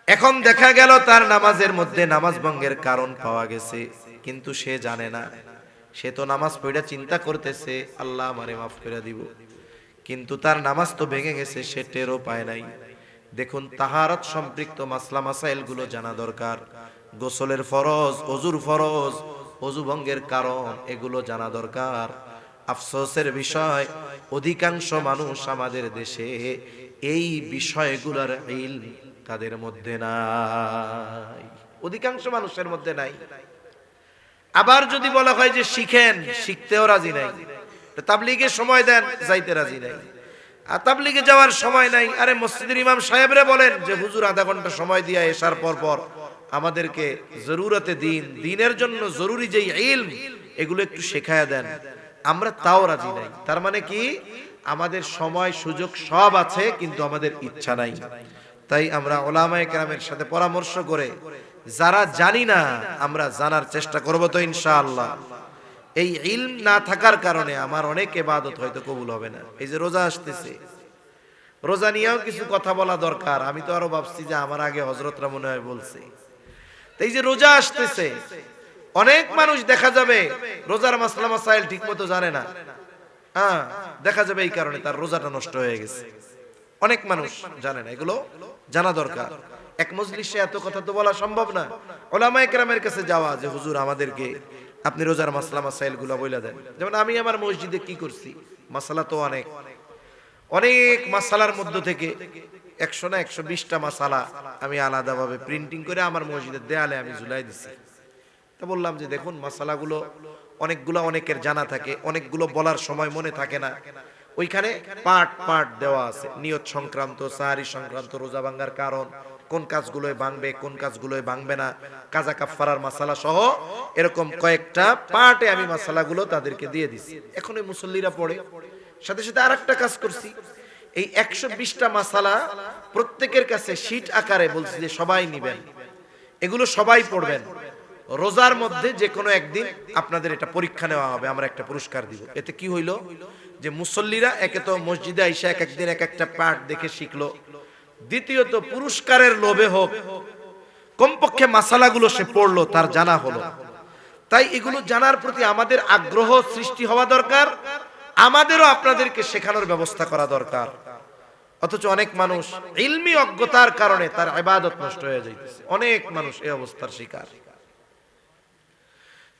এখন দেখা গেল তার নামাজের মধ্যে নামাজ ভঙ্গের কারণ পাওয়া গেছে, কিন্তু সে জানে না। সে তো নামাজ পড়া চিন্তা করতেছে আল্লাহ আমারে মাফ করে দিব, কিন্তু তার নামাজ তো ভেঙে গেছে, সে টেরও পায় নাই। দেখুন, তাহারত সম্পৃক্ত মাসলা মাসাইল গুলো জানা দরকার। গোসলের ফরজ, অজুর ফরজ, অজু ভঙ্গের কারণ, এগুলো জানা দরকার। আফসোসের বিষয়, অধিকাংশ মানুষ আমাদের দেশে এই বিষয়গুলোর ইলম তাদের মধ্যে নাই, অধিকাংশ মানুষের মধ্যে নাই। আবার যদি বলা হয় যে শিখেন, শিখতেও রাজি নাই। তাবলীগে সময় দেন, যাইতে রাজি নাই। আর তাবলীগে যাওয়ার সময় নাই। আরে মসজিদের ইমাম সাহেবরে বলেন যে হুজুর আধা ঘন্টা সময় দিয়া এশার পর পর আমাদেরকে জরুরতে দিন, দিনের জন্য জরুরি যেই ইলম এগুলো একটু শেখায়া দেন, আমরা তাও রাজি নাই। তার মানে কি, আমাদের সময় সুযোগ সব আছে, কিন্তু আমাদের ইচ্ছা নাই। তাই আমরা উলামায়ে কেরামের সাথে পরামর্শ করে যারা জানি না, আমরা জানার চেষ্টা করব তো ইনশাআল্লাহ। এই ইলম না থাকার কারণে আমার অনেক ইবাদত হয়তো কবুল হবে না। এই যে রোজা আসতেছে, রোজা নিয়েও কিছু কথা বলা দরকার। আমি তো আরো ভাবছি যে আমার আগে হযরতরা মনে হয় বলছে। এই যে রোজা আসতেছে, অনেক মানুষ দেখা যাবে রোজার মাসলা মাসাইল ঠিকমতো জানে না। দেখা যাবে এই কারণে তার রোজাটা নষ্ট হয়ে গেছে। অনেক মানুষ জানে না, এগুলো জানা দরকার। এক মজলিসে এত কথা তো বলা সম্ভব না। উলামায়ে কেরামের কাছে যাওয়া যে হুজুর আমাদেরকে আপনি রোজার মাসলা মাসাইল গুলো বইলা দেন। যেমন আমি আমার মসজিদে কি করছি, মাসালা তো অনেক অনেক মাসালার মধ্য থেকে 100 না 120টা মাসালা আমি আলাদাভাবে প্রিন্টিং করে আমার মসজিদের দেয়ালে আমি ঝুলাই দিছি। তা বললাম যে দেখুন, মাসালাগুলো অনেকগুলো অনেকের জানা থাকে, অনেকগুলো বলার সময় মনে থাকে না। ওইখানে পার্ট পার্ট দেওয়া আছে, নিয়ত সংক্রান্ত, সাহারি সংক্রান্ত, রোজা ভাঙার কারণ, কোন কাজগুলোয় ভাঙবে, কোন কাজগুলোয় ভাঙবে না, কাজা কাফারার মাসালা সহ এরকম কয়েকটা পার্টে আমি মাসালাগুলো তাদেরকে দিয়ে দিছি। এখন এই মুসল্লিরা পড়ে। সাথে সাথে আরেকটা কাজ করছি, এই 120টা মাসালা প্রত্যেকের কাছে শীট আকারে বলছি যে সবাই নিবেন, এগুলো সবাই পড়বেন। রোজার মধ্যে যে কোনো একদিন আপনাদের এটা পরীক্ষা নেওয়া হবে, আমরা একটা পুরস্কার দিব। এতে কি হইলো, যে মুসল্লিরা একে তো মসজিদে আইসা এক একদিন এক একটা পাঠ দেখে শিখলো, দ্বিতীয়ত পুরস্কারের লোভে হোক কমপক্ষে মাসালাগুলো সে পড়লো, তার জানা হলো। তাই এগুলো জানার প্রতি আমাদের আগ্রহ সৃষ্টি হওয়া দরকার, আমাদেরও আপনাদেরকে শেখানোর ব্যবস্থা করা দরকার। অথচ অনেক মানুষ ইলমি অজ্ঞতার কারণে তার ইবাদত নষ্ট হয়ে যাইতেছে। অনেক মানুষ এই অবস্থার শিকার।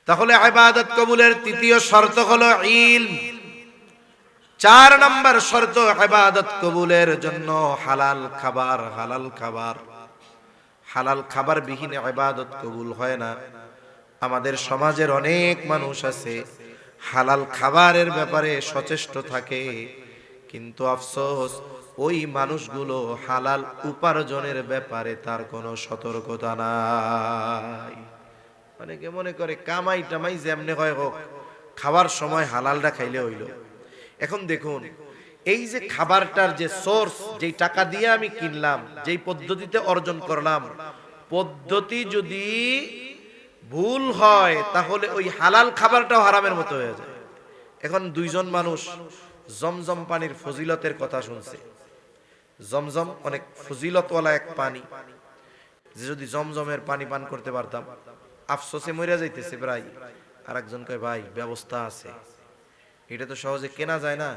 তাহলে ইবাদত কবুলের তৃতীয় শর্ত হলো ইলম। 4 নম্বর শর্ত ইবাদত কবুলের জন্য হালাল খাবার। হালাল খাবার, হালাল খাবার বিহীন ইবাদত কবুল হয় না। আমাদের সমাজের অনেক মানুষ আছে হালাল খাবারের ব্যাপারে সচেষ্ট থাকে, কিন্তু আফসোস ওই মানুষগুলো হালাল উপার্জনের ব্যাপারে তার কোনো সতর্কতা নাই। অনেকে মনে করে কামাই টামাই যেমনে হয় হোক, খাবার সময় হালালটা খাইলে হইল। এখন দেখুন, এই যে খাবারটার যে সোর্স, যেই টাকা দিয়ে আমি কিনলাম, যেই পদ্ধতিতে অর্জন করলাম, পদ্ধতি যদি ভুল হয় তাহলে ওই হালাল খাবারটাও হারামের মতো হয়ে যায়। এখন দুইজন মানুষ জমজম পানির ফজিলতের কথা শুনছে। জমজম অনেক ফজিলতওয়ালা এক পানি, যে যদি জমজমের পানি পান করতে পারতাম, আফসোসে মরে যাইতেছে প্রায়। আর একজন কয় ভাই ব্যবস্থা আছে, এটা তো সহজে কেনা যায় না,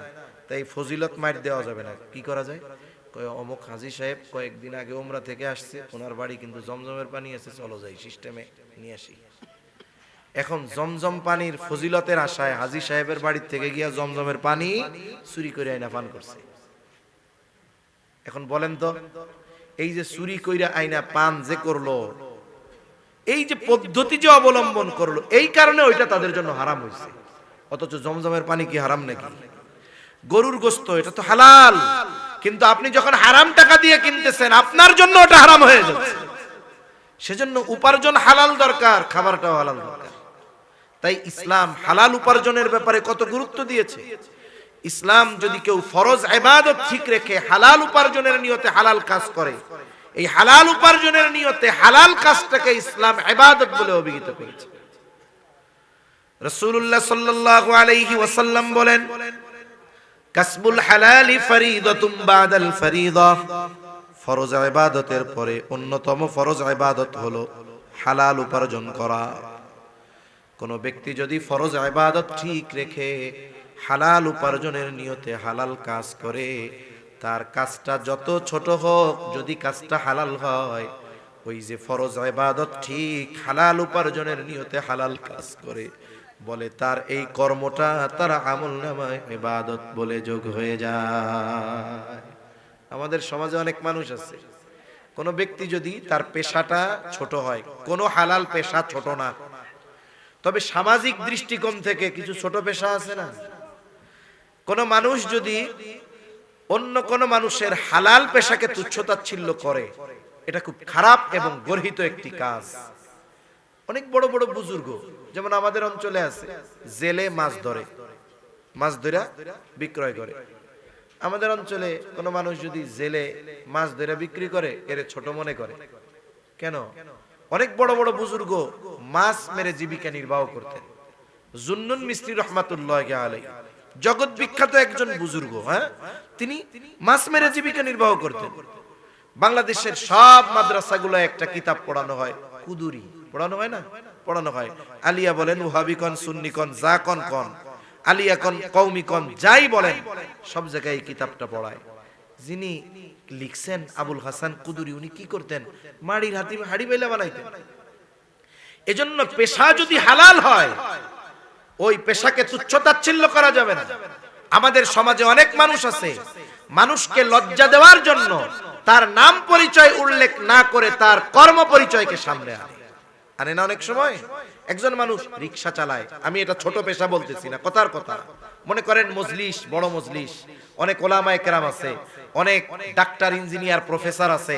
তাই ফজিলত মাইর দেওয়া যাবে না, কি করা যায়? কয় অমুক হাজী সাহেব কয়েকদিন আগে উমরা থেকে আসছে, ওনার বাড়ি কিন্তু জমজমের পানি আছে, চলো যাই সিস্টেমে নিয়ে আসি। এখন জমজম পানির ফজিলতের আশায় হাজী সাহেবের বাড়ির থেকে গিয়া জমজমের পানি চুরি করে আইনা পান করছে। এখন বলেন তো, এই যে চুরি কইরা আইনা পান যে করলো, এই যে পদ্ধতি যে অবলম্বন করলো, এই কারণে ওইটা তাদের জন্য হারাম হয়েছে। অথচ জমজমের পানি কি হারাম নাকি? গরুর গোশত এটা তো হালাল, কিন্তু আপনি যখন হারাম টাকা দিয়ে কিনতেছেন আপনার জন্য ওটা হারাম হয়ে যাচ্ছে। সেজন্য উপার্জন হালাল দরকার, খাবারটাও হালাল দরকার। তাই ইসলাম হালাল উপার্জনের ব্যাপারে কত গুরুত্ব দিয়েছে। ইসলাম যদি কেউ ফরজ ইবাদত ঠিক রেখে হালাল উপার্জনের নিয়তে হালাল কাজ করে, এই হালাল উপার্জনের নিয়তে হালাল কাজটাকে ইসলাম ইবাদত বলে অভিহিত করেছে। রাসূলুল্লাহ সাল্লাল্লাহু আলাইহি ওয়াসাল্লাম বলেন, কাসবুল হালালি ফরিদাতুম বাদাল ফরিদা। ফরজ ইবাদতের পরে অন্যতম ফরজ ইবাদত হলো হালাল উপার্জন করা। কোন ব্যক্তি যদি ফরজ ইবাদত ঠিক রেখে হালাল উপার্জনের নিয়তে হালাল কাজ করে, তার কাজটা যত ছোট হোক, যদি কাজটা হালাল হয়, ওই যে ফরজ ইবাদত ঠিক হালাল উপার্জনের নিয়তে হালাল কাজ করে, বলে তার এই কর্মটা তার আমলনামায় ইবাদত বলে যোগ হয়ে যায়। আমাদের সমাজে অনেক মানুষ আছে, কোন ব্যক্তি যদি তার পেশাটা ছোট হয়, কোন হালাল পেশা ছোট না, তবে সামাজিক দৃষ্টিকোণ থেকে কিছু ছোট পেশা আছে না। কোন মানুষ যদি অন্য কোন মানুষের হালাল পেশাকে তুচ্ছতাচ্ছিল্য করে, এটা খুব খারাপ এবং গর্হিত একটি কাজ। অনেক বড় বড় বুজুর্গ, যেমন আমাদের অঞ্চলে আছে, জেলে মাছ ধরে, মাছ ধরে বিক্রয় করে। আমাদের অঞ্চলে কোন মানুষ যদি জেলে মাছ ধরে বিক্রি করে, এর ছোট মনে করে কেন? অনেক বড় বড় বুজুর্গ মাছ মেরে জীবিকা নির্বাহ করতেন। জুন্নুন মিস্ত্রি রহমাতুল্লাহি আলাইহি, জগৎ বিখ্যাত একজন বুজুর্গ, হ্যাঁ, তিনি মাছ মেরে জীবিকা নির্বাহ করতেন। বাংলাদেশের সব মাদ্রাসাগুলো একটা কিতাব পড়ানো হয়, কুদুরি পড়ানো হয় না? পড়ানো হয়। আলিয়া বলেন, ওহাবি কন, সুন্নি কন, যা কন কন, আলিয়া কন, কওমি কন, যাই বলেন, সব জায়গায় এই কিতাবটা পড়ায়। যিনি লিখছেন আবুল হাসান কুদুরি, উনি কি করতেন? মাড়ির হাড়ি বেলা বানাইতেন। এজন্য পেশা যদি হালাল হয়, ওই পেশাকে তুচ্ছতাচ্ছিল্য করা যাবে না। আমাদের সমাজে অনেক মানুষ আছে, মানুষকে লজ্জা দেওয়ার জন্য তার নাম পরিচয় উল্লেখ না করে তার কর্ম পরিচয়কে সামনে আনে না। অনেক সময় একজন মানুষ রিকশা চালায়, আমি এটা ছোট পেশা বলতেছি না, কথার কথা, মনে করেন মজলিস, বড় মজলিস, অনেক ওলামায়ে কেরাম আছে, অনেক ডাক্তার, ইঞ্জিনিয়ার, প্রফেসর আছে,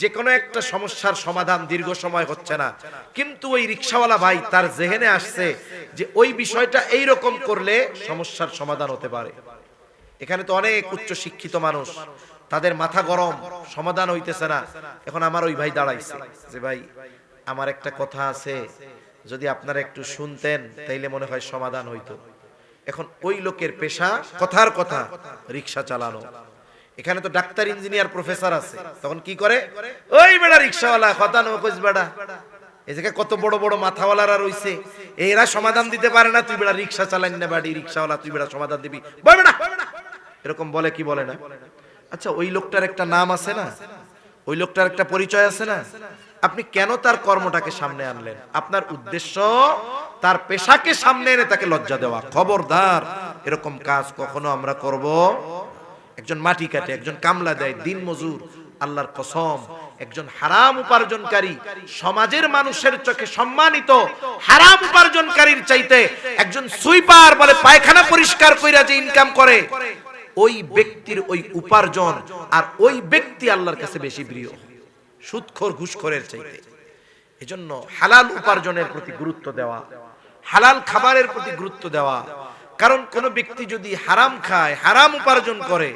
যে কোনো একটা সমস্যার সমাধান দীর্ঘ সময় হচ্ছে না, কিন্তু ওই রিকশাওয়ালা ভাই তার জেহেনে আসছে যে ওই বিষয়টা এই রকম করলে সমস্যার সমাধান হতে পারে। এখানে তো অনেক উচ্চ শিক্ষিত মানুষ, তাদের মাথা গরম, সমাধান হইতেছে না। এখন আমার ওই ভাই দাঁড়াইছে যে ভাই আমার একটা কথা আছে, যদি আপনারা একটু শুনতেন তাইলে মনে হয় সমাধান হইতো। এখন ওই লোকের পেশা কথার কথা রিকশা চালানো। এখানে তো ডাক্তার, ইঞ্জিনিয়ার, প্রফেসর আছে, তখন কি করে? ওই বেড়া রিকশাওয়ালা, কথা নো কইস বেড়া, এই জায়গায় কত বড় বড় মাথাওয়ালারা রইছে, এরা সমাধান দিতে পারে না, তুই বেড়া রিকশা চালান না, বাড়ি রিকশাওয়ালা, তুই বেড়া সমাধান দিবি, বল বেড়া, এরকম বলে কি বলে না? আচ্ছা, ওই লোকটার একটা নাম আছে না, ওই লোকটার একটা পরিচয় আছে না? আপনি কেন তার কর্মটাকে সামনে আনলেন? আপনার উদ্দেশ্য তার পেশাকে সামনে এনে তাকে লজ্জা দেওয়া। খবরদার, এরকম কাজ কখনো আমরা করব। একজন মাটি কাটে, একজন কামলা দেয়, দিন মজুর, আল্লাহর কসম, একজন হারাম উপার্জনকারী সমাজের মানুষের চোখে সম্মানিত হারাম উপার্জনকারীর চাইতে একজন সুইপার বলে পায়খানা পরিষ্কার কইরা যে ইনকাম করে, ওই ব্যক্তির ওই উপার্জন আর ওই ব্যক্তি আল্লাহর কাছে বেশি প্রিয় সুদখোর, ঘুষখোরের চাইতে। এজন্য হালাল উপার্জনের প্রতি গুরুত্ব দেওয়া, হালাল খাবারের প্রতি গুরুত্ব দেওয়া। কারণ কোন ব্যক্তি যদি হারাম খায়, হারাম উপার্জন করে,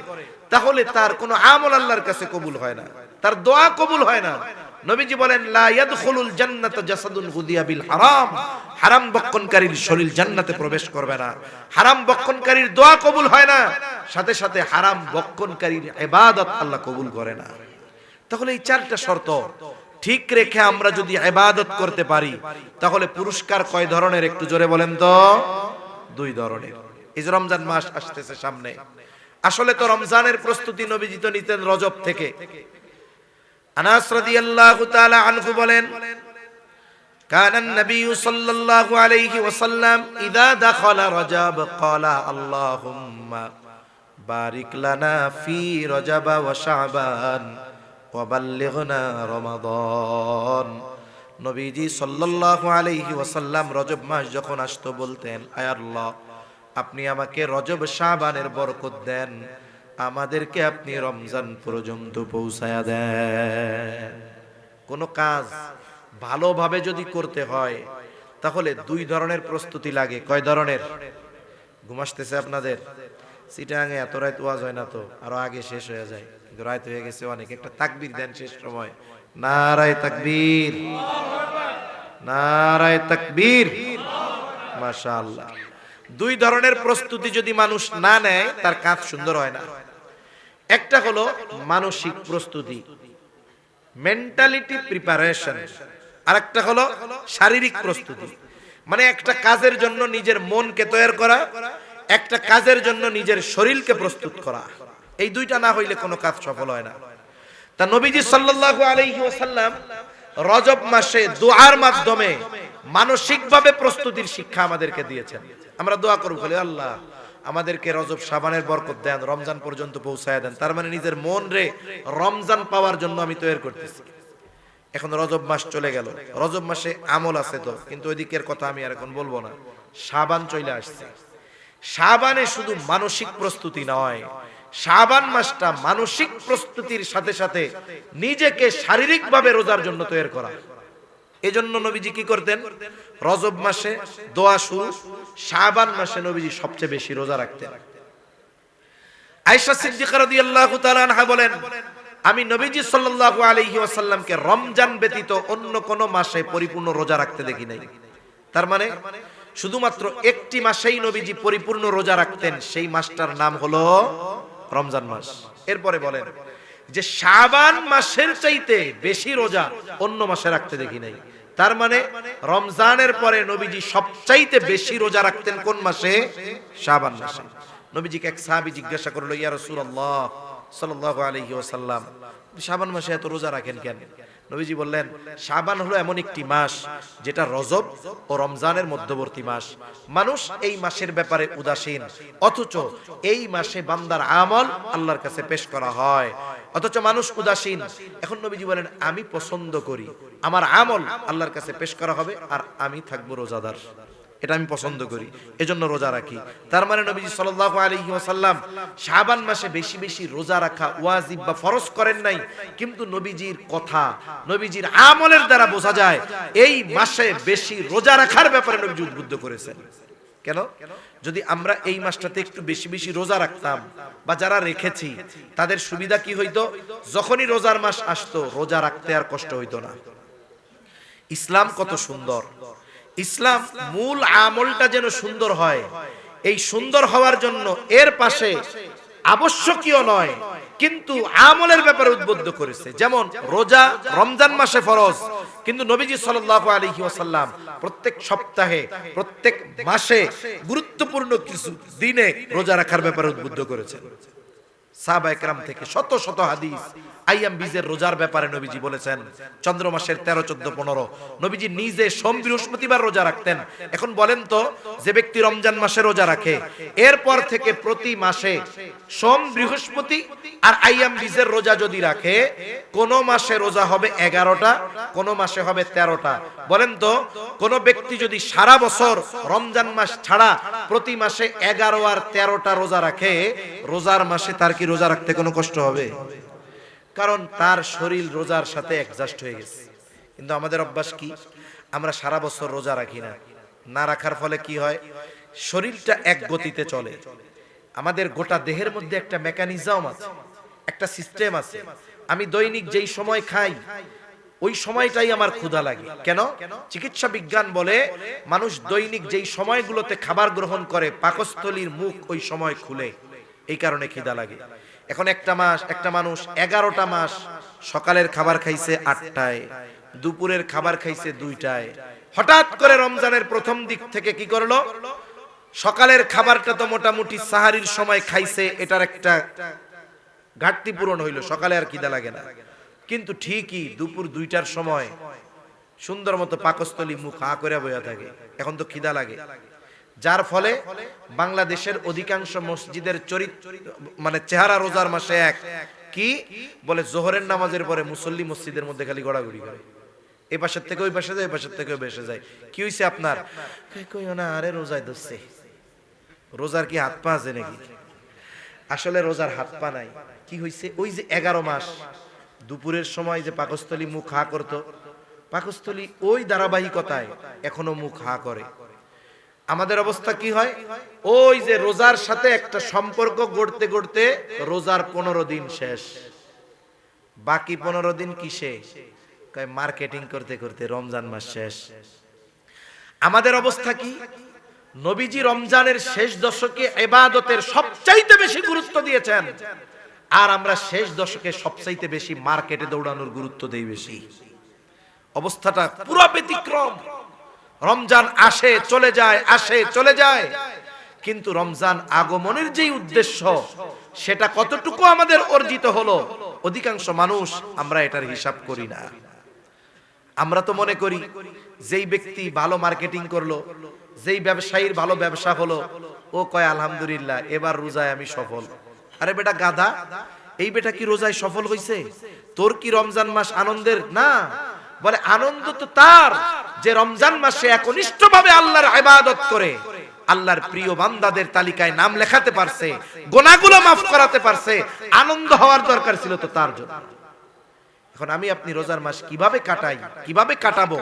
তাহলে তার কোনো আমল আল্লাহর কাছে কবুল হয় না, তার দোয়া কবুল হয় না। নবীজি বলেন, লা ইয়াদখুলুল জান্নাতা জাসাদুন গুদিয়া বিল হারাম, হারাম বক্ষণকারীর শরীর জান্নাতে প্রবেশ করবে না। হারাম বক্ষণকারীর দোয়া কবুল হয় না, সাথে সাথে হারাম বক্ষণকারীর ইবাদত আল্লাহ কবুল করে না। তাহলে এই চারটা শর্ত ঠিক রেখে আমরা যদি ইবাদত করতে পারি, তাহলে পুরস্কার কয় ধরনের একটু জোরে বলেন তো? 2 ধরনের। এই যে রমজান মাস আসতেছে সামনে, আসলে তো রমজানের প্রস্তুতি নবীজি তো নিতেন রজব থেকে। আনাস রাদিয়াল্লাহু তাআলা আনহু বলেন, কানান নবী সাল্লাল্লাহু আলাইহি ওয়াসাল্লাম ইযা দাখালা রজব ক্বালা আল্লাহুম্মা বারিক লানা ফি রজব ওয়া শাবান ওয়া বাল্লিগনা রমাদান। নবীজি সাল্লাল্লাহু আলাইহি ওয়াসাল্লাম রজব মাস যখন আসতো বলতেন, আয় আল্লাহ, আপনি আমাকে রজব শাবানের বরকত দেন, আমাদেরকে আপনি রমজান পর্যন্ত পৌঁছায়া দেন। কোন কাজ ভালোভাবে যদি করতে হয়, তাহলে 2 ধরনের প্রস্তুতি লাগে। কয় ধরনের? ঘুম আসতেছে আপনাদের? চিটাঙে এত রাত ওয়াজ হয় না তো, আরো আগে শেষ হয়ে যায়, কিন্তু রাত হয়ে গেছে অনেক। একটা তাকবীর দেন শেষ সময়, নারায়ে তাকবীর, নারায়ে তাকবীর, মাশাআল্লাহ। 2 ধরনের প্রস্তুতি যদি মানুষ না নেয়, তার কাজ সুন্দর হয় না। একটা হলো মানসিক প্রস্তুতি, মেন্টালিটি প্রিপারেশন, আর একটা হলো শারীরিক প্রস্তুতি। মানে একটা কাজের জন্য নিজের মনকে তৈরি করা, একটা কাজের জন্য নিজের শরীরকে প্রস্তুত করা, এই দুইটা না হইলে কোনো কাজ সফল হয় না। তা নবীজি সাল্লাল্লাহু আলাইহি ওয়াসাল্লাম রজব মাসে দোয়ার মাধ্যমে মানসিকভাবে প্রস্তুতির শিক্ষা আমাদেরকে দিয়েছেন। আমরা দোয়া করব, বলি আল্লাহ আমাদেরকে রজব শাবানের বরকত দেন, রমজান পর্যন্ত পৌঁছায় দেন। তার মানে নিজের মন রে রমজান পাওয়ার জন্য আমি তৈরি করতেছি। এখন রজব মাস চলে গেল, রজব মাসে আমল আছে তো, কিন্তু ওই দিকের কথা আমি আর এখন বলবো না। শাবান চলে আসছে। শাবানে শুধু মানসিক প্রস্তুতি নয়, শাবান মাসটা মানসিক প্রস্তুতির সাথে সাথে নিজেকে শারীরিকভাবে রোজার জন্য তৈরি করা। এজন্য নবীজি কি করতেন? রজব মাসে দোয়া শুরু, শাবান মাসে নবীজি সবচেয়ে বেশি রোজা রাখতেন। আয়েশা সিদ্দিকা রাদিয়াল্লাহু তাআলা আনহা বলেন, আমি নবীজি সাল্লাল্লাহু আলাইহি ওয়াসাল্লামকে রমজান ব্যতীত অন্য কোন মাসে পরিপূর্ণ রোজা রাখতে দেখি নাই। তার মানে শুধুমাত্র একটি মাসেই নবীজি পরিপূর্ণ রোজা রাখতেন, সেই মাসটার নাম হলো রমজান মাস। এরপরে বলেন যে শাবান মাসের চাইতে বেশি রোজা অন্য মাসে রাখতে দেখি নাই। তার মানে রমজানের পরে নবীজি সবচাইতে বেশি রোজা রাখতেন কোন মাসে? শাবান মাসে। নবীজিকে এক সাহাবী জিজ্ঞাসা করলো, ইয়া রাসূলুল্লাহ সাল্লাল্লাহু আলাইহি ওয়াসাল্লাম, শাবান মাসে এত রোজা রাখেন কেন? নবীজি বললেন, শাবান হলো এমন একটি মাস যেটা রজব ও রমজানের মধ্যবর্তী মাস। মানুষ এই মাসের ব্যাপারে উদাসীন, অথচ এই মাসে বান্দার আমল আল্লাহর কাছে পেশ করা হয়, অথচ মানুষ উদাসীন। এখন নবীজি বলেন, আমি পছন্দ করি আমার আমল আল্লাহর কাছে পেশ করা হবে আর আমি থাকবো রোজাদার, এটা আমি পছন্দ করি, এজন্য রোজা রাখি। তার মানে নবীজি সাল্লাল্লাহু আলাইহি ওয়াসাল্লাম শাবান মাসে বেশি বেশি রোজা রাখা ওয়াজিব বা ফরজ করেন নাই, কিন্তু নবীজির কথা, নবীজির আমলের দ্বারা বোঝা যায় এই মাসে বেশি রোজা রাখার ব্যাপারে নবীজি উদ্বুদ্ধ করেছেন। কেন? যদি আমরা এই মাসটাতে একটু বেশি বেশি রোজা রাখতাম বা যারা রেখেছি তাদের সুবিধা কি হইতো? যখনই রোজার মাস আসতো রোজা রাখতে আর কষ্ট হইতো না। ইসলাম কত সুন্দর! ইসলাম মূল আমলটা যেন সুন্দর হয়, এই সুন্দর হওয়ার জন্য এর পাশে আবশ্যকীয় নয় কিন্তু আমলের ব্যাপারে উদ্বুদ্ধ করেছে। যেমন রোজা রমজান মাসে ফরজ, কিন্তু নবীজি সাল্লাল্লাহু আলাইহি ওয়াসাল্লাম প্রত্যেক সপ্তাহে প্রত্যেক মাসে গুরুত্বপূর্ণ কিছু দিনে রোজা রাখার ব্যাপারে উদ্বুদ্ধ করেছেন। সাহাবায়ে কেরাম থেকে শত শত হাদিস আইয়াম বীজের রোজার ব্যাপারে নবীজি বলেছেন। চন্দ্র মাসের 13, 14, 15 নবীজি নিজে সোম বৃহস্পতিবার রোজা রাখতেন। এখন বলেন তো, যে ব্যক্তি রমজান মাসে রোজা রাখে এরপর থেকে প্রতি মাসে সোম বৃহস্পতি আর আইয়াম বীজের রোজা যদি রাখে, কোন মাসে রোজা হবে 11টা, কোন মাসে হবে 13টা। বলেন তো, কোন ব্যক্তি যদি সারা বছর রমজান মাস ছাড়া প্রতি মাসে 11 আর 13টা রোজা রাখে, রোজার মাসে তার কি রোজা রাখতে কোনো কষ্ট হবে? কারণ তার শরীর রোজার সাথে অ্যাডজাস্ট হয়ে গেছে। কিন্তু আমাদের অভ্যাস কি? আমরা সারা বছর রোজা রাখি না। না রাখার ফলে কি হয়? শরীরটা এক গতিতে চলে। আমাদের গোটা দেহের মধ্যে একটা মেকানিজম আছে, একটা সিস্টেম আছে। আমি দৈনিক যেই সময় খাই ওই সময়টাই আমার ক্ষুধা লাগে। কেন? চিকিৎসা বিজ্ঞান বলে মানুষ দৈনিক যেই সময়গুলোতে খাবার গ্রহণ করে পাকস্থলীর মুখ ওই সময় খুলে, এই কারণে খিদা লাগে। এখন একটা মানুষ 11টা মাস সকালের খাবার খাইছে 8টায়, দুপুরের খাবার খাইছে 2টায়। হঠাৎ করে রমজানের প্রথম দিক থেকে কি করলো? সকালের খাবারটা তো মোটামুটি সাহারির সময় খাইছে, এটার একটা ঘাটতি পূরণ হইলো, সকালে আর খিদা লাগে না। কিন্তু ঠিকই দুপুর 2টার সময় সুন্দর মতো পাকস্থলী মুখ হা করে বইয়া থাকে, এখন তো খিদা লাগে। যার ফলে বাংলাদেশের অধিকাংশ মসজিদের চরিত্র মানে চেহারা রোজার মাসে এক কি বলে, জোহরের নামাজের পরে মুসল্লি মসজিদের মধ্যে খালি গড়াগড়ি করে, এই পাশের থেকে ওই পাশে যায়, এই পাশের থেকে ওই পাশে যায়। কি হইছে আপনার? কইও না, আরে রোজায় ধরছে। রোজার কি হাত পা আছে নাকি? আসলে রোজার হাত পা নাই। কি হইছে? ওই যে 11 মাস দুপুরের সময় যে পাকস্থলী মুখ হা করতো, পাকস্থলী ওই ধারাবাহিকতায় এখনো মুখ হা করে। আমাদের অবস্থা কি হয়? ওই যে রোজার সাথে একটা সম্পর্ক গড়তে গড়তে রোজার 15 দিন শেষ, বাকি 15 দিন কিসে? মার্কেটিং করতে করতে রমজান মাস শেষ। আমাদের অবস্থা কি? নবীজি রমজানের শেষ দশকে ইবাদতের সবচাইতে বেশি গুরুত্ব দিয়েছেন, আর আমরা শেষ দশকে সবচাইতে বেশি মার্কেটে দৌড়ানোর গুরুত্ব দেই বেশি। অবস্থাটা পুরো ব্যতিক্রম। রমজান আসে চলে যায়, আসে চলে যায়, কিন্তু রমজান আগমনের যেই উদ্দেশ্য সেটা কতটুকু আমাদের অর্জিত হলো, অধিকাংশ মানুষ আমরা এটার হিসাব করি না। আমরা তো মনে করি যেই ব্যক্তি ভালো মার্কেটিং করলো, যেই ব্যবসায়ীর ভালো ব্যবসা হলো, ও কয় আলহামদুলিল্লাহ এবার রোজায় আমি সফল। আরে বেটা গাধা, এই বেটা কি রোজায় সফল হইছে? তোর কি রমজান মাস আনন্দের না? বলে আনন্দ তো তার যে রমজান মাসে একনিষ্ঠভাবে আল্লাহর ইবাদত করে আল্লাহর প্রিয় বান্দাদের তালিকায় নাম লেখাতে পারছে, গুনাহগুলো মাফ করাতে পারছে। আনন্দ হওয়ার দরকার ছিল তো তার জন্য। এখন আমি আপনি রোজার মাস কিভাবে কাটাই, কিভাবে কাটাবো,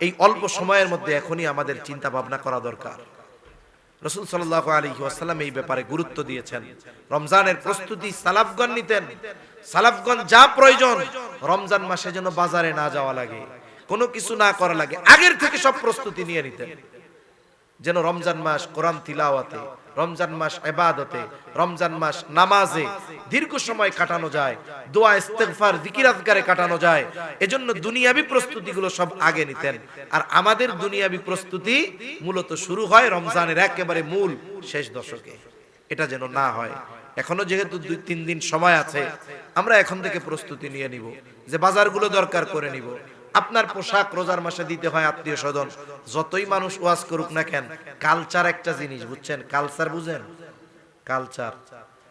এই অল্প সময়ের মধ্যে এখনই আমাদের চিন্তা ভাবনা করা দরকার। রাসূল সাল্লাল্লাহু আলাইহি ওয়াসাল্লাম এই ব্যাপারে গুরুত্ব দিয়েছেন। রমজানের প্রস্তুতি সালাফগণ নিতেন। সালাফগণ যা প্রয়োজন রমজান মাসে যেন বাজারে না যাওয়া লাগে, কোনো কিছু না করা লাগে, আগের থেকে সব প্রস্তুতি নিয়ে নিতেন, যেন রমজান মাস কোরআন তিলাওয়াতে, রমজান মাস ইবাদতে, রমজান মাস নামাজে দীর্ঘ সময় কাটানো যায়, দোয়া ইস্তেগফার জিকির আজকারে কাটানো যায়। এজন্য দুনিয়াবি প্রস্তুতিগুলো সব আগে নিতেন। আর আমাদের দুনিয়াবি প্রস্তুতি মূলত শুরু হয় রমজানের একেবারে মূল শেষ দশকে। এটা যেন না হয়। এখনো যেহেতু 2-3 দিন সময় আছে, আমরা এখন থেকে প্রস্তুতি নিয়ে নিব যে বাজারগুলো দরকার করে নিব। আপনার পোশাক রোজার মাসে দিতে হয় আত্মীয় স্বজন, যতই মানুষ ওয়াজ করুক না কেন, কালচার একটা জিনিস, বুঝছেন? কালচার বুঝেন? কালচার